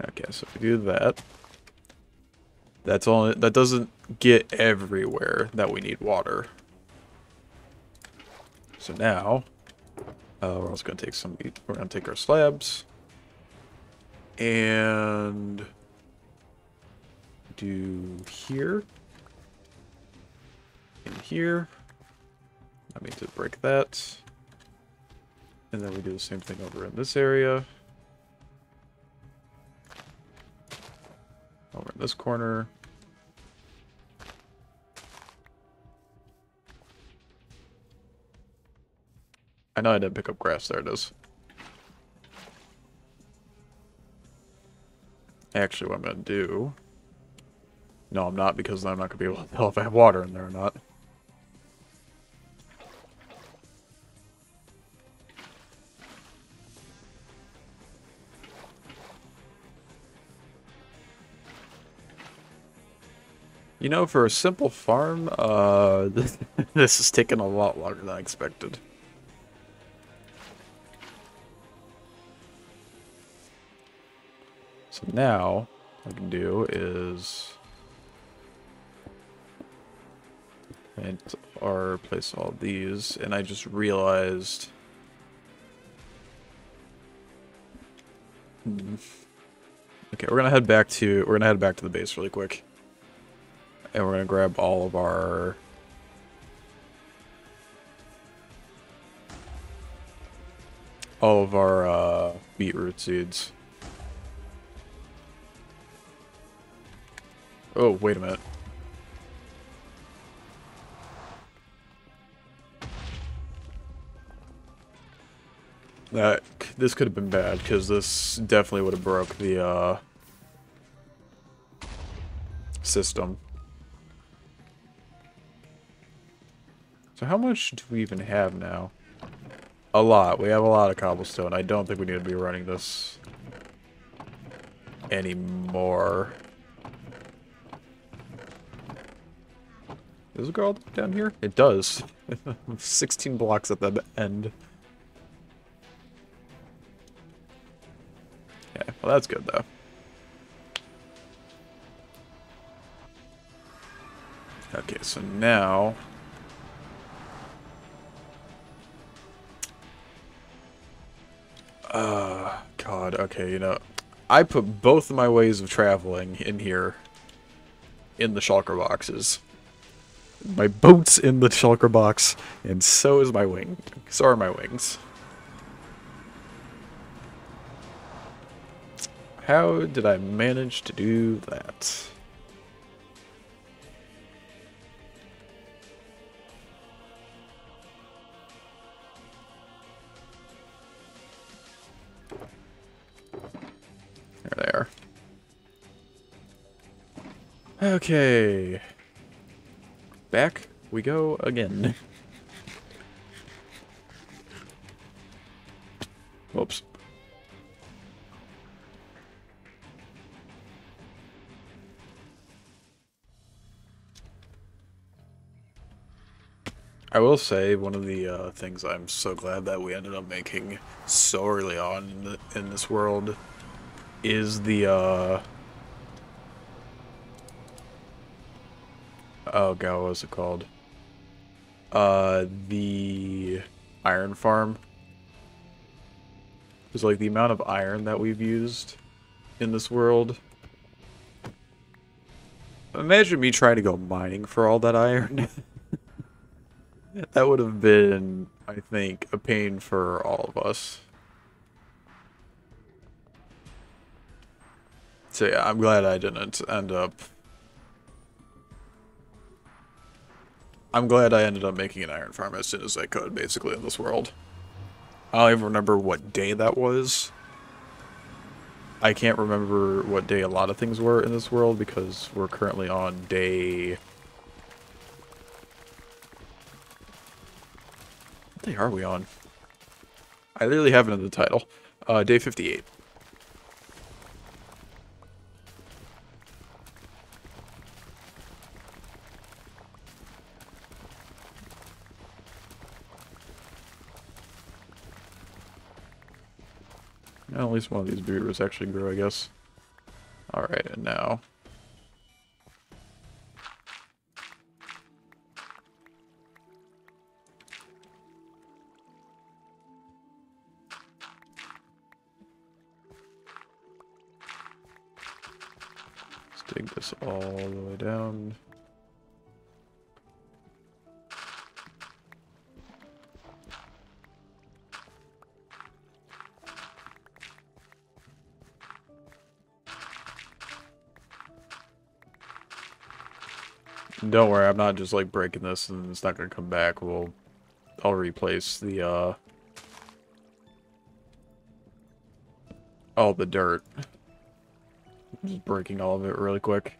Okay, so if we do that, that doesn't get everywhere that we need water. So now, we're also gonna take we're gonna take our slabs and do here and here. I mean to break that. And then we do the same thing over in this area. Over in this corner. I know I didn't pick up grass. There it is. Actually, what I'm going to do... No, I'm not, because I'm not going to be able to tell if I have water in there or not. You know, for a simple farm, this is taking a lot longer than I expected. So now, what I can do is... or place all these, and I just realized... Okay, we're gonna head back to the base really quick. And we're gonna grab all of our beetroot seeds. Oh, wait a minute. This could have been bad, because this definitely would have broke the system. So how much do we even have now? A lot. We have a lot of cobblestone. I don't think we need to be running this anymore. Does it go all the way down here? It does. 16 blocks at the end. Yeah, well that's good though. Okay, so now... God, okay, you know, I put both of my ways of traveling in here in the shulker boxes. My boat's in the shulker box, and so is my wing. So are my wings. How did I manage to do that? There they are. Okay. Back we go again. Whoops. I will say, one of the things I'm so glad that we ended up making so early on in this world is the oh god, what was it called? The iron farm. Because like the amount of iron that we've used in this world. Imagine me trying to go mining for all that iron. That would have been, I think, a pain for all of us. So yeah, I'm glad I didn't end up... I'm glad I ended up making an iron farm as soon as I could, basically, in this world. I don't even remember what day that was. I can't remember what day a lot of things were in this world, because we're currently on day... What day are we on? I literally have it in the title. Day 58. Well, at least one of these beavers actually grew, I guess. Alright, and now... let's dig this all the way down. Don't worry, I'm not just like breaking this and it's not gonna come back. I'll replace the all the dirt. Just breaking all of it really quick.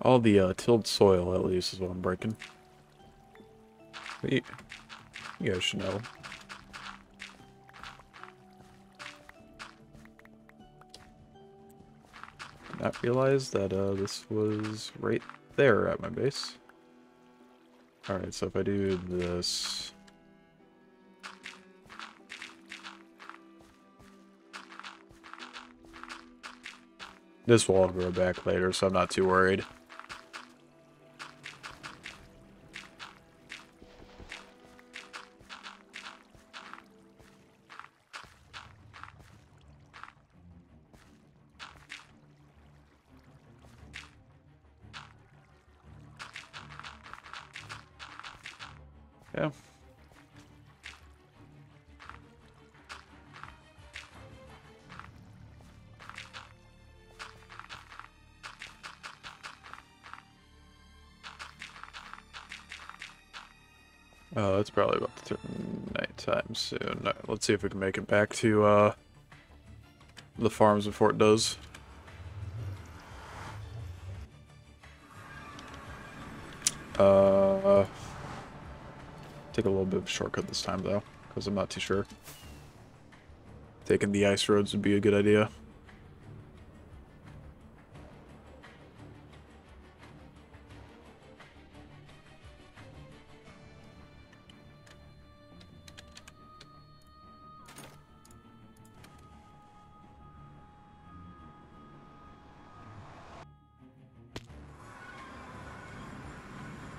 All the tilled soil, at least, is what I'm breaking. But you guys should know. Did not realize that this was right there at my base. Alright, so if I do this... This will all grow back later, so I'm not too worried. Yeah. Oh, it's probably about to turn nighttime soon. Let's see if we can make it back to the farms before it does. Take a little bit of a shortcut this time though, because I'm not too sure. Taking the ice roads would be a good idea.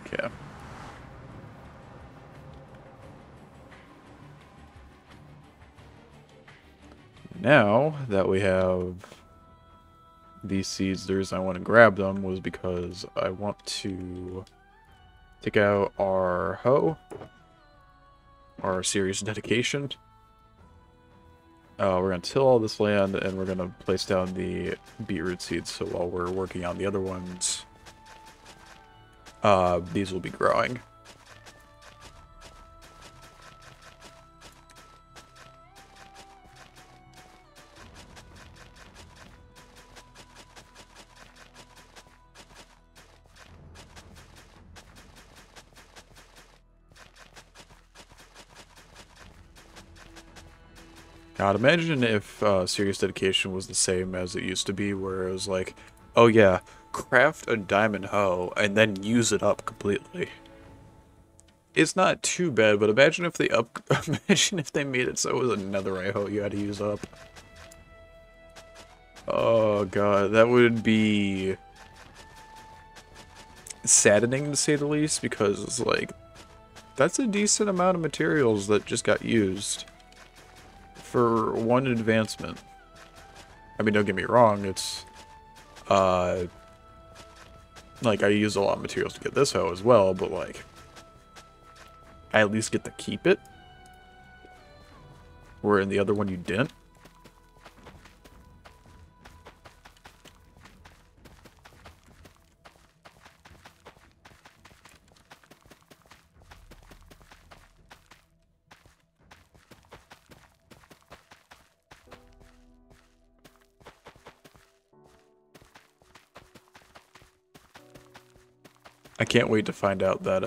Okay. Now that we have these seeds, the reason I want to grab them was because I want to take out our hoe, our serious dedication. We're going to till all this land, and we're going to place down the beetroot seeds, so while we're working on the other ones, these will be growing. God, imagine if serious dedication was the same as it used to be, where it was like, oh yeah, craft a diamond hoe and then use it up completely. It's not too bad, but imagine if they imagine if they made it so it was a netherite hoe you had to use up. Oh god, that would be saddening to say the least, because it's like, that's a decent amount of materials that just got used for one advancement. I mean, don't get me wrong, it's like, I use a lot of materials to get this hoe as well, but like, I at least get to keep it, where in the other one you didn't. I can't wait to find out that,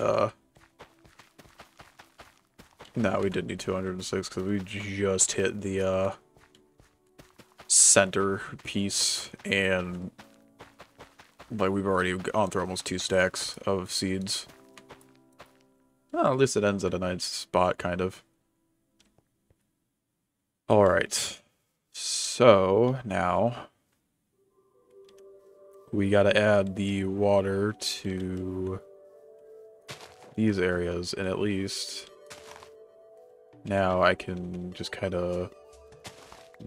no, we didn't need 206 because we just hit the, center piece, and, like, we've already gone through almost 2 stacks of seeds. Well, at least it ends at a nice spot, kind of. Alright. So, now we gotta add the water to these areas, and at least now I can just kind of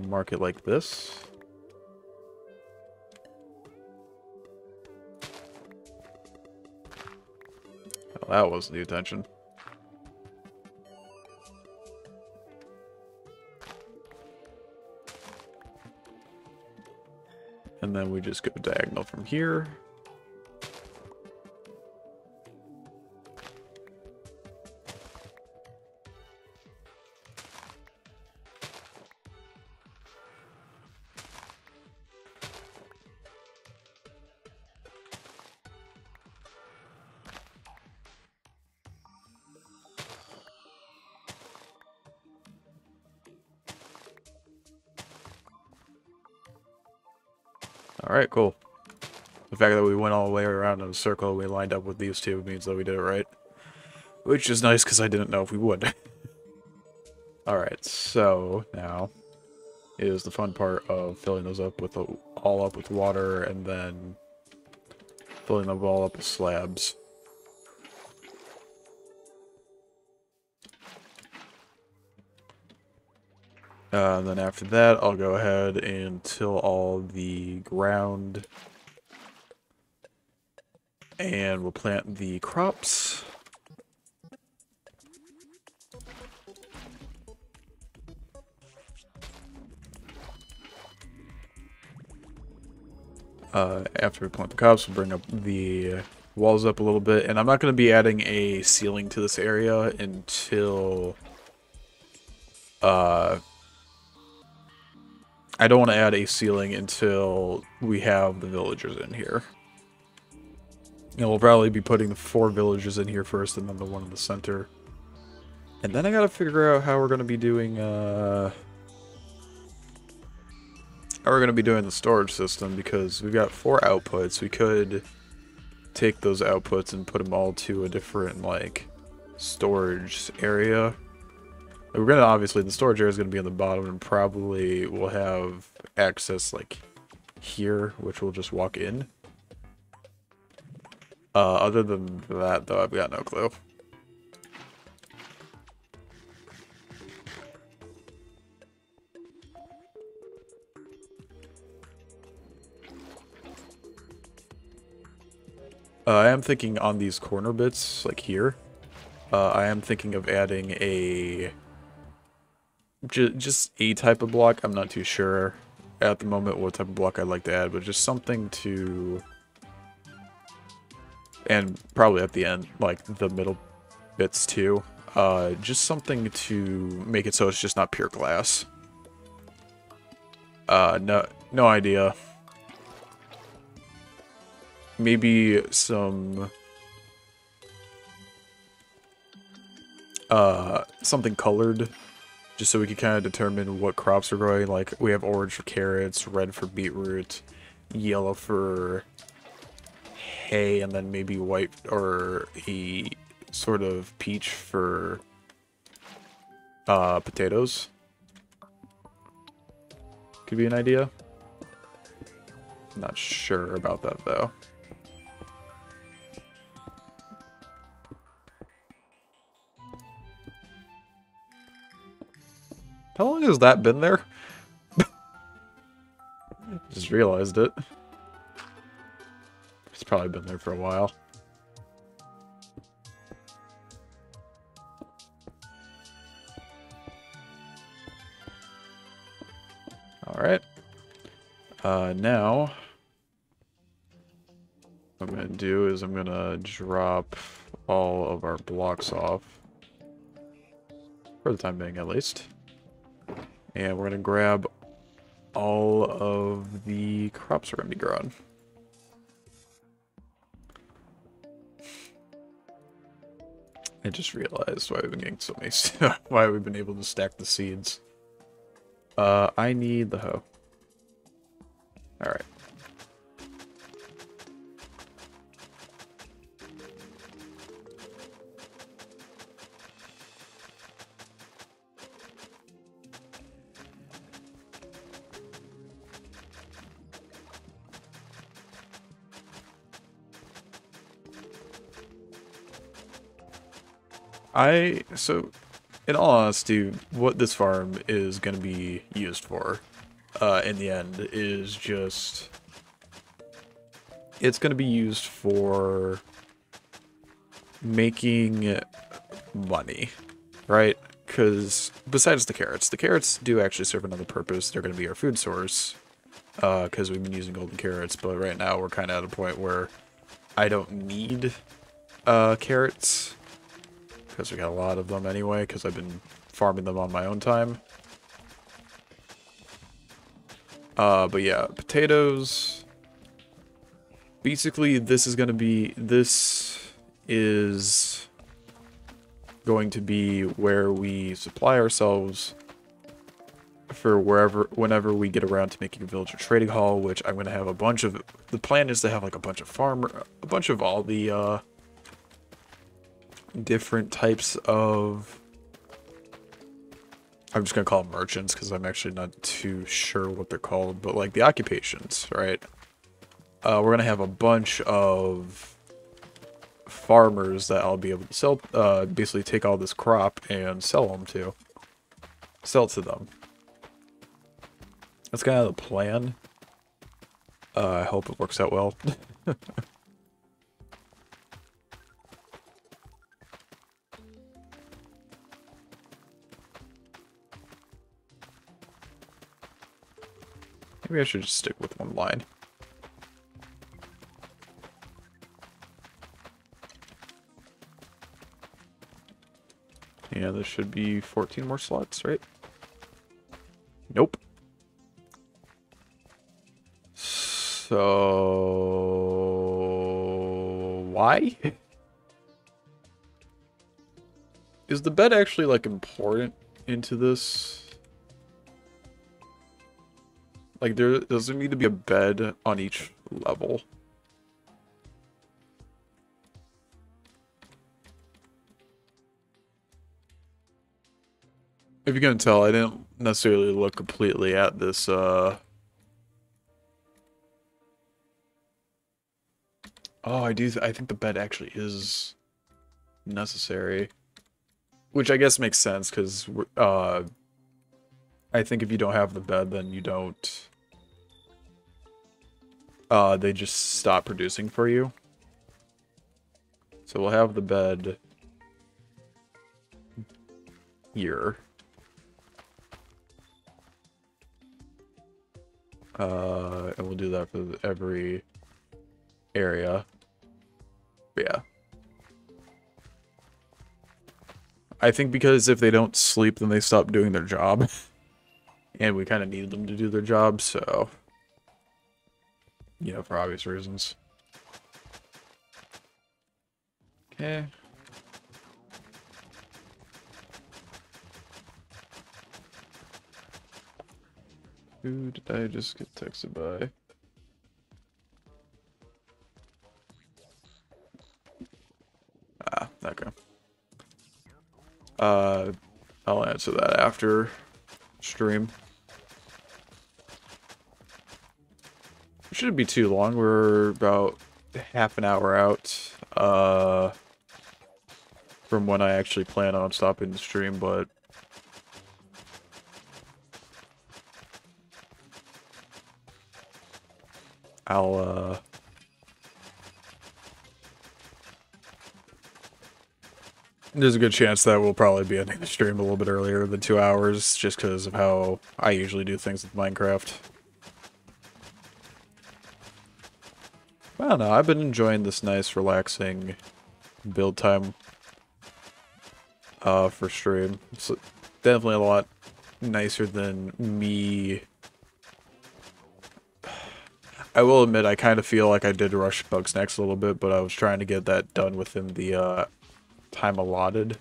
mark it like this. Well, that wasn't the intention. And then we just go diagonal from here. Alright, cool. The fact that we went all the way around in a circle, we lined up with these two, means that we did it right. Which is nice, because I didn't know if we would. Alright, so now is the fun part of filling those up with all up with water, and then filling them all up with slabs. And then after that, I'll go ahead and till all the ground. And we'll plant the crops. After we plant the crops, we'll bring up the walls up a little bit. And I'm not going to be adding a ceiling to this area until... I don't want to add a ceiling until we have the villagers in here. And we'll probably be putting the 4 villagers in here first, and then the one in the center. And then I gotta figure out how we're gonna be doing, the storage system, because we've got 4 outputs. We could take those outputs and put them all to a different, like, storage area. We're gonna, obviously, the storage area is gonna be on the bottom, and probably we'll have access, like, here, which we'll just walk in. Other than that, though, I've got no clue. I am thinking on these corner bits, like here, I am thinking of adding a... just a type of block. I'm not too sure at the moment what type of block I'd like to add, but just something to... and probably at the end, like the middle bits too. Just something to make it so it's just not pure glass. No idea. Maybe some... something colored, just so we can kind of determine what crops are growing. Like, we have orange for carrots, red for beetroot, yellow for hay, and then maybe white or a sort of peach for potatoes. Could be an idea. Not sure about that though. How long has that been there? Just realized it. It's probably been there for a while. Alright. Now, what I'm going to do is I'm going to drop all of our blocks off. For the time being, at least. And we're going to grab all of the crops we're going to be growing. I just realized why we've been getting so many why we've been able to stack the seeds. I need the hoe. Alright. So, in all honesty, what this farm is going to be used for, in the end, is just... it's going to be used for making money, right? Because besides the carrots do actually serve another purpose. They're going to be our food source. because we've been using golden carrots, but right now we're kind of at a point where I don't need carrots, because we got a lot of them anyway, because I've been farming them on my own time. But yeah, potatoes. Basically, this is going to be where we supply ourselves for whenever we get around to making a villager trading hall, which I'm going to have a bunch of. The plan is to have like a bunch of all the different types of. I'm just going to call them merchants because I'm actually not too sure what they're called, but like the occupations, right? We're going to have a bunch of farmers that I'll be able to sell, basically take all this crop and sell it to them. That's kind of the plan. I hope it works out well. Maybe I should just stick with one line. Yeah, there should be 14 more slots, right? Nope. So why? Is the bed actually like important into this? Like there doesn't need to be a bed on each level. If you can tell, I didn't necessarily look completely at this, Oh, I think the bed actually is necessary. Which I guess makes sense, because, I think if you don't have the bed, then you don't... they just stop producing for you. So we'll have the bed... here. And we'll do that for every area. But yeah. I think because if they don't sleep, then they stop doing their job. And we kind of need them to do their job, so... You know, for obvious reasons. Okay. Who did I just get texted by? Ah, okay. I'll answer that after stream. It shouldn't be too long. We're about half an hour out, from when I actually plan on stopping the stream, but there's a good chance that we'll probably be ending the stream a little bit earlier than 2 hours, just because of how I usually do things with Minecraft. I don't know, I've been enjoying this nice, relaxing build time for stream. It's definitely a lot nicer than me. I will admit, I kind of feel like I did rush Bugsnax a little bit, but I was trying to get that done within the time allotted.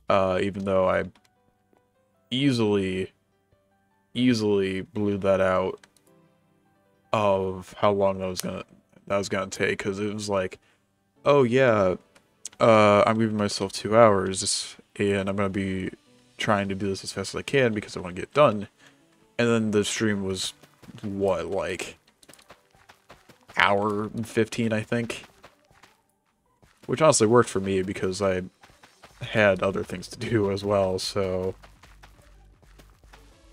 Even though I easily blew that out of how long that was gonna take, because it was like, oh yeah, I'm giving myself 2 hours, and I'm gonna be trying to do this as fast as I can because I want to get done. And then the stream was, what, like, hour and 15, I think? Which honestly worked for me because I had other things to do as well, so...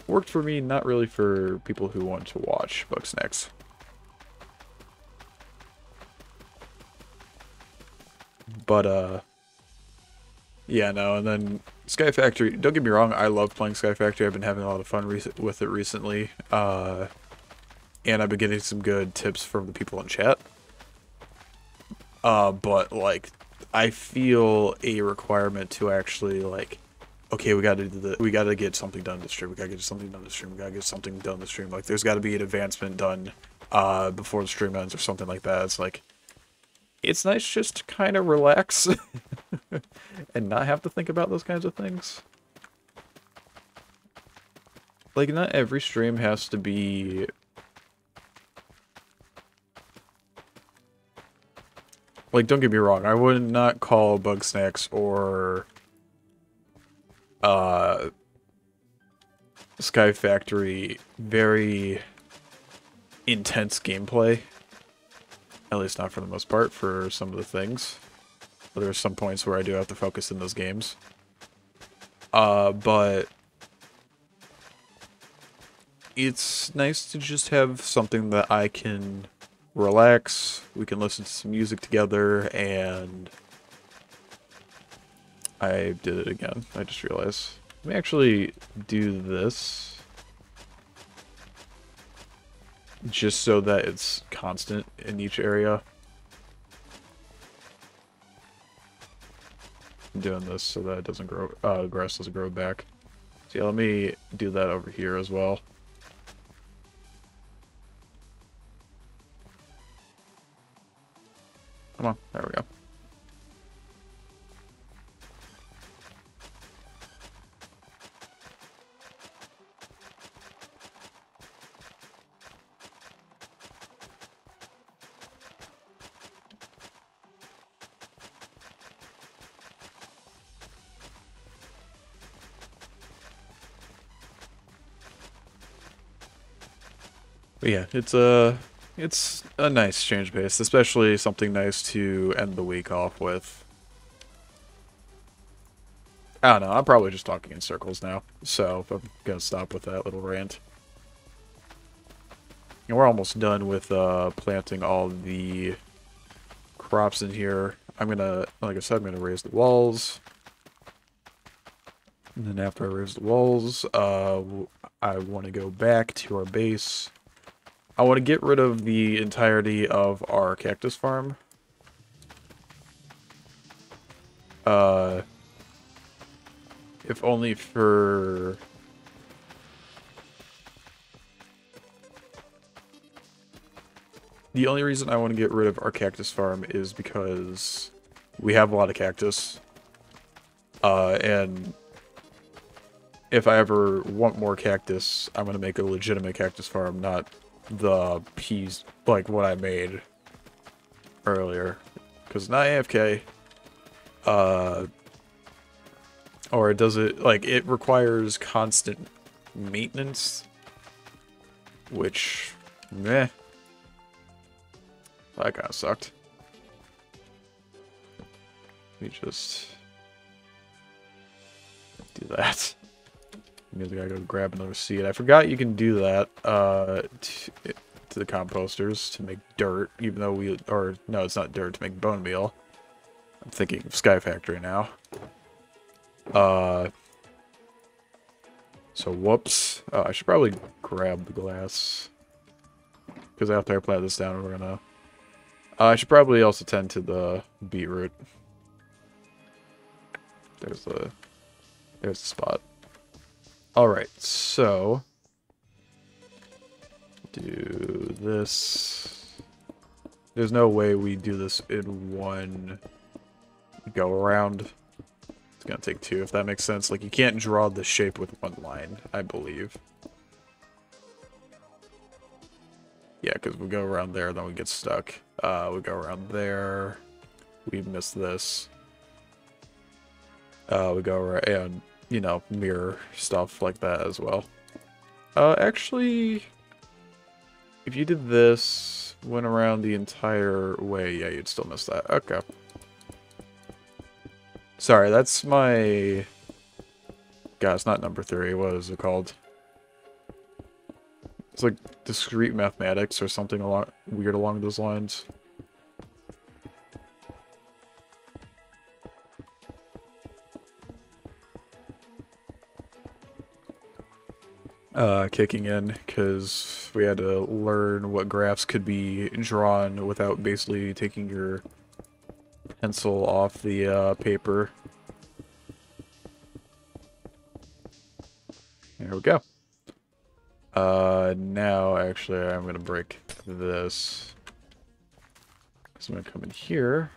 Worked for me, not really for people who want to watch Bugsnax. But, yeah, no, and then Sky Factory, don't get me wrong, I love playing Sky Factory. I've been having a lot of fun with it recently. And I've been getting some good tips from the people in chat. But, like, I feel a requirement to actually, like, okay, we gotta get something done this stream. We gotta get something done this stream. We gotta get something done this stream. Like, there's gotta be an advancement done, before the stream ends or something like that. It's like, it's nice just to kind of relax and not have to think about those kinds of things. Like, not every stream has to be... Like, don't get me wrong, I would not call Bugsnax or Sky Factory very intense gameplay. At least not for the most part, for some of the things. But there's some points where I do have to focus in those games. But it's nice to just have something that I can relax, we can listen to some music together, and... I did it again, I just realized. Let me actually do this. Just so that it's constant in each area. I'm doing this so that it doesn't grow, grass doesn't grow back. So yeah, let me do that over here as well. Come on, there we go. But yeah, it's a nice change pace, especially something nice to end the week off with. I don't know, I'm probably just talking in circles now, so I'm gonna stop with that little rant. And we're almost done with planting all the crops in here. I'm gonna, like I said, I'm gonna raise the walls. And then after I raise the walls, I want to go back to our base. I want to get rid of the entirety of our cactus farm. If only for... The only reason I want to get rid of our cactus farm is because we have a lot of cactus. And if I ever want more cactus, I'm going to make a legitimate cactus farm, not the peas, like what I made earlier. Because not AFK. Or does it, like, it requires constant maintenance. Which, meh. That kind of sucked. Let me just do that. Maybe I gotta go grab another seed. I forgot you can do that to the composters to make dirt, even though we, or no, it's not dirt, to make bone meal. I'm thinking of Sky Factory now. So whoops. I should probably grab the glass. Because after I plant this down, we're gonna... I should probably also tend to the beetroot. There's the spot. Alright, so... do this. There's no way we do this in one go around. It's gonna take two, if that makes sense. Like, you can't draw the shape with one line, I believe. Yeah, because we go around there, then we get stuck. We go around there. We miss this. We go around, and, you know, mirror stuff like that as well. Actually, if you did this, went around the entire way, yeah, you'd still miss that. Okay. Sorry, that's my... God, it's not number 3. What is it called? It's like discrete mathematics or something weird along those lines. kicking in, because we had to learn what graphs could be drawn without basically taking your pencil off the paper. There we go. Now actually I'm gonna break this. So I'm gonna come in here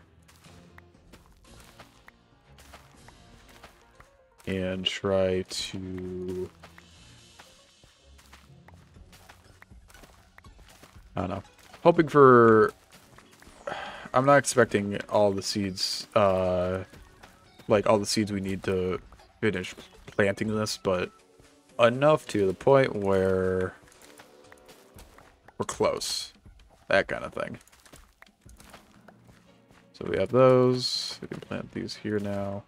and try to, I don't know, hoping for, I'm not expecting all the seeds, like all the seeds we need to finish planting this, but enough to the point where we're close. That kind of thing. So we have those. We can plant these here now.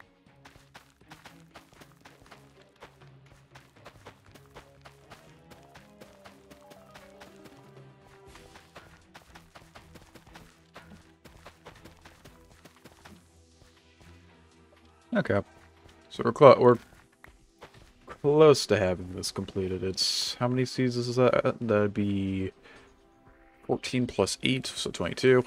Okay. So we're close to having this completed. It's, how many seeds is that? That'd be 14 plus 8, so 22.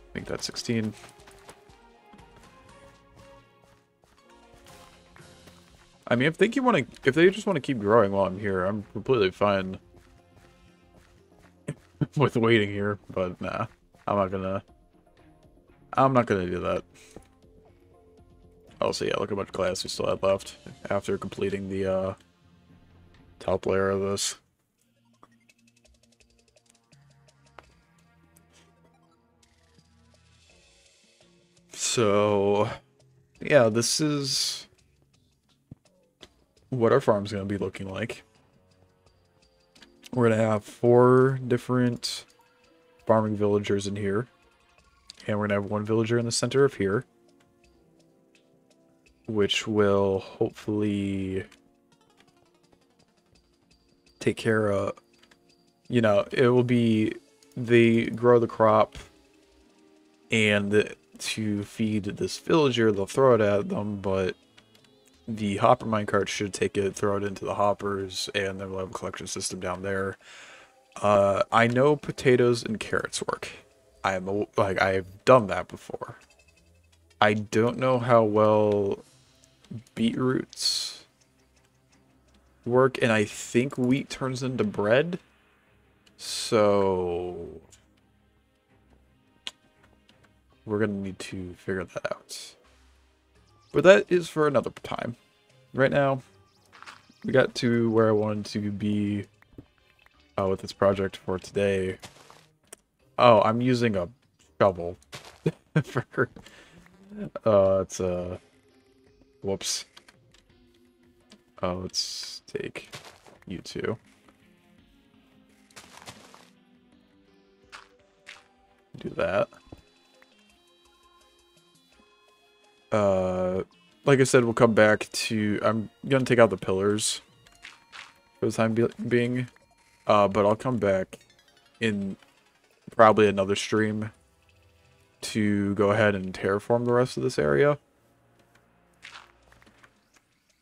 I think that's 16. I mean, if they just want to keep growing while I'm here, I'm completely fine with waiting here. But nah, I'm not gonna do that. Also, yeah, look how much glass we still have left after completing the top layer of this. So, yeah, this is what our farm's going to be looking like. We're going to have 4 different farming villagers in here. And we're going to have 1 villager in the center of here. Which will hopefully take care of, you know, it will be, they grow the crop and to feed this villager, they'll throw it at them, but the hopper minecart should take it, throw it into the hoppers, and then we'll have a collection system down there. I know potatoes and carrots work. I've done that before. I don't know how well beetroots work, and I think wheat turns into bread. So we're gonna need to figure that out. But that is for another time. Right now, we got to where I wanted to be with this project for today. Oh, I'm using a shovel for it's a whoops. Let's take you two. Do that. Like I said, we'll come back to, I'm gonna take out the pillars for the time being, but I'll come back in probably another stream to go ahead and terraform the rest of this area.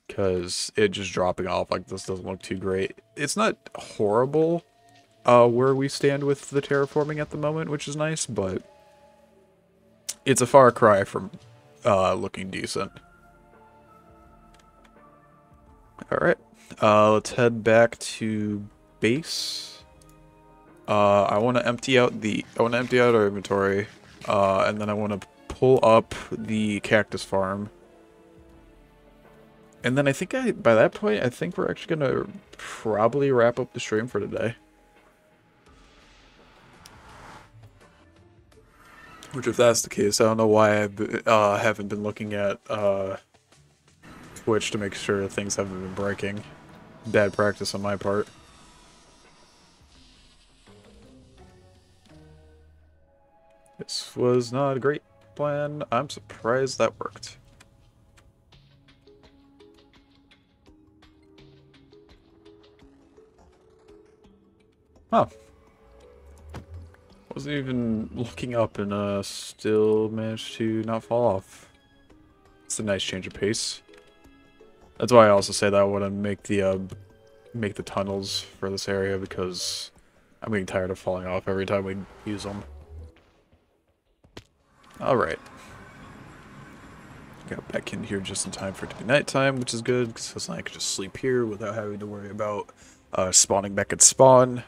Because it just dropping off like this doesn't look too great. It's not horrible where we stand with the terraforming at the moment, which is nice, but it's a far cry from looking decent. Alright, let's head back to base. I want to empty out our inventory, and then I want to pull up the cactus farm. And then I think by that point, I think we're actually going to probably wrap up the stream for today. Which, if that's the case, I don't know why I haven't been looking at Twitch to make sure things haven't been breaking. Bad practice on my part. This was not a great plan. I'm surprised that worked. Huh. Wasn't even looking up and still managed to not fall off. It's a nice change of pace. That's why I also say that I want to make the tunnels for this area, because I'm getting tired of falling off every time we use them. Alright. Got back in here just in time for it to be nighttime, which is good, because I can just sleep here without having to worry about spawning back at spawn.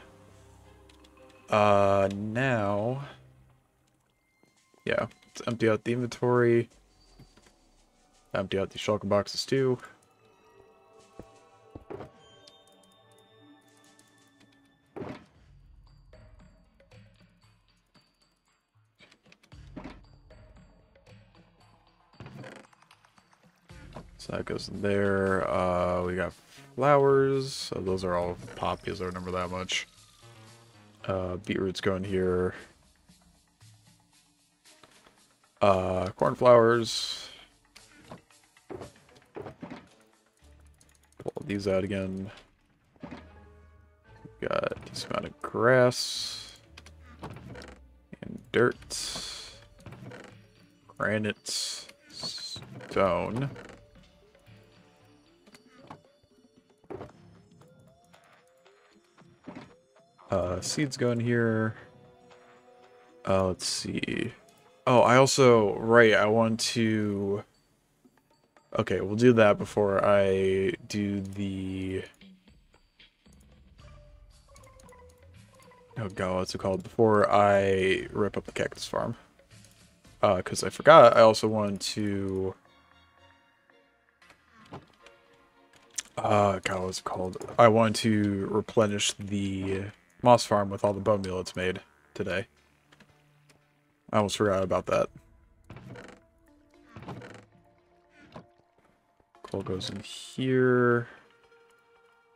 Now... yeah, let's empty out the inventory. Empty out the shulker boxes too. So that goes in there. We got flowers. So those are all poppies, I remember that much. Beetroots go in here. Cornflowers. Pull these out again. Got a decent amount of grass. And dirt. Granite. Stone. Seeds go in here. Let's see. Oh, I also, right, I want to... okay, we'll do that before I do the... oh god, what's it called? Before I rip up the cactus farm. Because I forgot, I also want to... god, what's it called? I want to replenish the moss farm with all the bone meal it's made today. I almost forgot about that. Coal goes in here.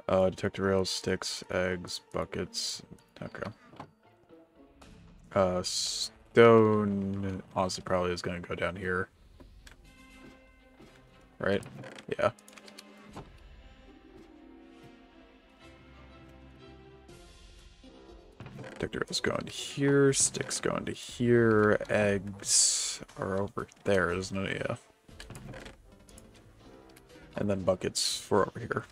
Detector rails, sticks, eggs, buckets. Okay. Stone honestly probably is going to go down here. Right? Yeah. Detector rails go into here, sticks go into here, eggs are over there, isn't it? Yeah. And then buckets for over here.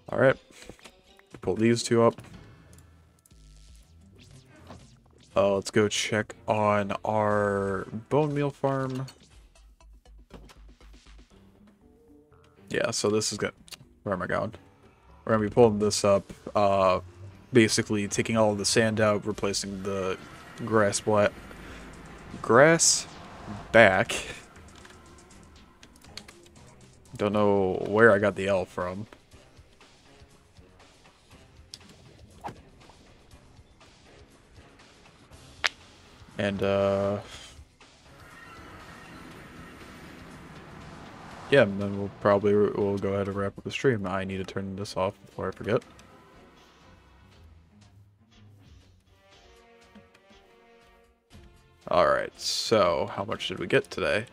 Alright. Pull these two up. Let's go check on our bone meal farm. Yeah, so this is good. Where am I going? We're going to be pulling this up, basically taking all of the sand out, replacing the grass back. Don't know where I got the L from. And, yeah, and then we'll go ahead and wrap up the stream. I need to turn this off before I forget. Alright, so how much did we get today?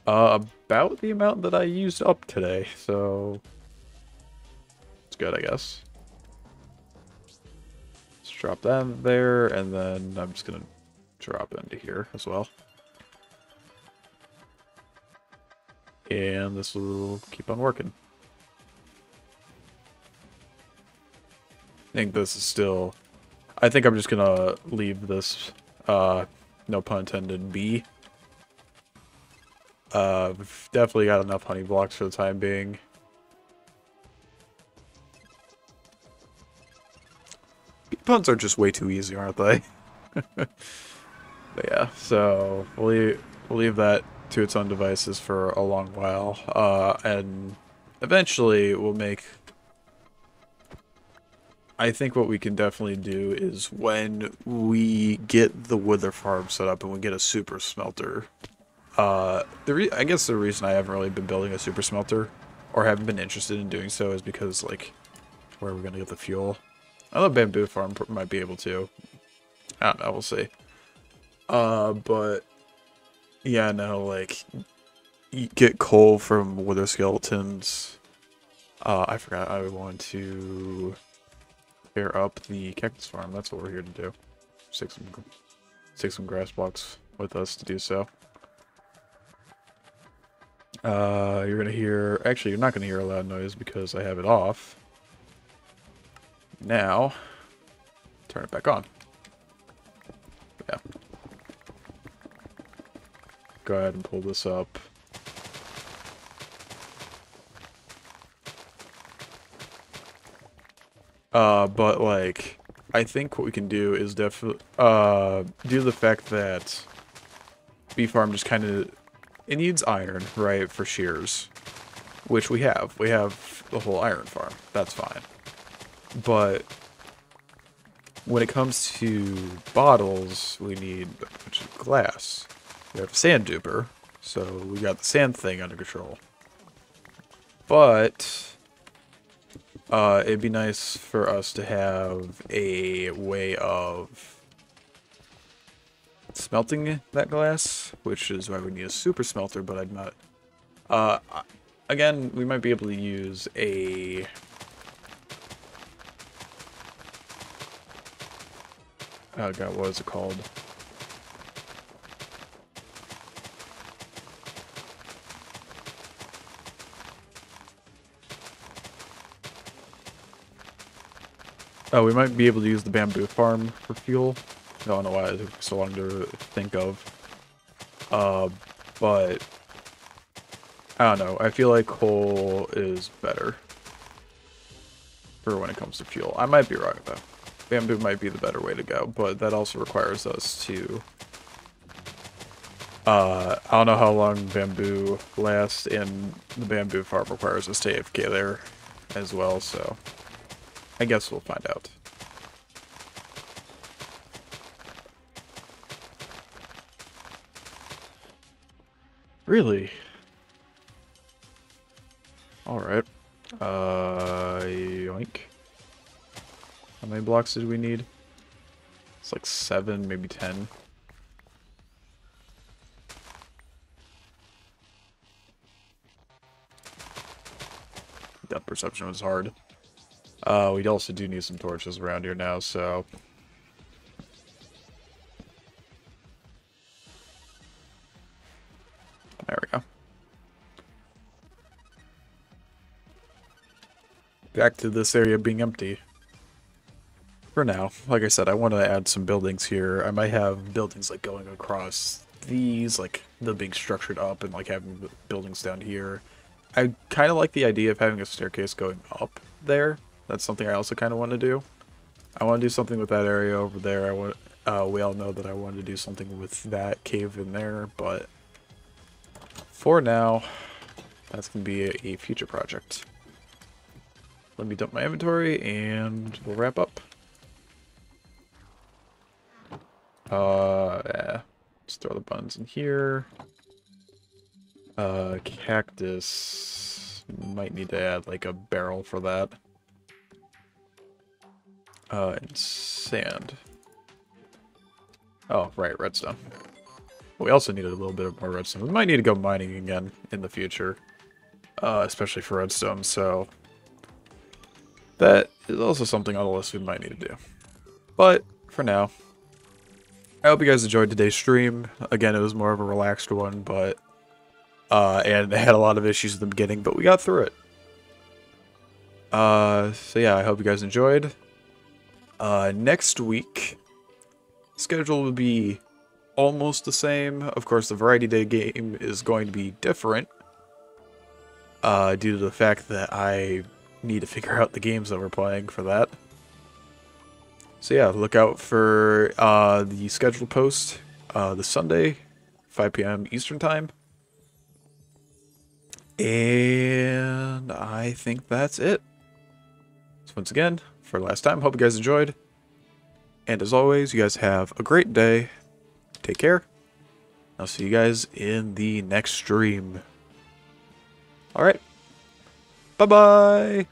About the amount that I used up today, so it's good, I guess. Let's drop that in there, and then I'm just gonna drop it into here as well. And this will keep on working. I think this is still... I think I'm just gonna leave this, no pun intended, B. We've definitely got enough honey blocks for the time being. B puns are just way too easy, aren't they? But yeah, so we'll leave that to its own devices for a long while, and eventually we'll make... I think what we can definitely do is when we get the wither farm set up and we get a super smelter. I guess the reason I haven't really been building a super smelter, or haven't been interested in doing so, is because, like, where are we gonna get the fuel? I know bamboo farm might be able to. I don't know, we'll see. But yeah, no, like, you get coal from wither skeletons. I forgot I want to pair up the cactus farm. That's what we're here to do. Stick some grass blocks with us to do so. You're gonna hear... Actually, you're not gonna hear a loud noise because I have it off. Now, turn it back on. Yeah. Go ahead and pull this up. But like, I think what we can do is definitely, due to the fact that Bee Farm just kind of, it needs iron, right, for shears, which we have. We have the whole iron farm. That's fine. But when it comes to bottles, we need a bunch of glass. We have a sand duper, so we got the sand thing under control. But it'd be nice for us to have a way of smelting that glass, which is why we need a super smelter, but I'm not... again, we might be able to use a... Oh god, what is it called? Oh, we might be able to use the bamboo farm for fuel. I don't know why it took so long to think of. But I don't know. I feel like coal is better for when it comes to fuel. I might be wrong though. Bamboo might be the better way to go, but that also requires us to... I don't know how long bamboo lasts, and the bamboo farm requires us to AFK there as well, so I guess we'll find out. Really? Alright. Yoink. How many blocks did we need? It's like 7, maybe 10. Depth perception was hard. We also do need some torches around here now, so... There we go. Back to this area being empty. For now. Like I said, I want to add some buildings here. I might have buildings like going across these, like them being structured up, and like having buildings down here. I kind of like the idea of having a staircase going up there. That's something I also kind of want to do. I want to do something with that area over there. We all know that I wanted to do something with that cave in there, but for now, that's going to be a future project. Let me dump my inventory, and we'll wrap up. Yeah. Let's throw the buns in here. Cactus. Might need to add, like, a barrel for that. And sand. Oh, right, redstone. We also needed a little bit of more redstone. We might need to go mining again in the future. Especially for redstone, so... that is also something on the list we might need to do. But, for now... I hope you guys enjoyed today's stream. Again, it was more of a relaxed one, but... and it had a lot of issues in the beginning, but we got through it. So yeah, I hope you guys enjoyed. Next week, schedule will be almost the same. Of course, the Variety Day game is going to be different. Due to the fact that I need to figure out the games that we're playing for that. So yeah, look out for the schedule post this Sunday, 5 p.m. Eastern Time. And I think that's it. So once again, for last time, hope you guys enjoyed. And as always, you guys have a great day. Take care. I'll see you guys in the next stream. Alright. Bye-bye.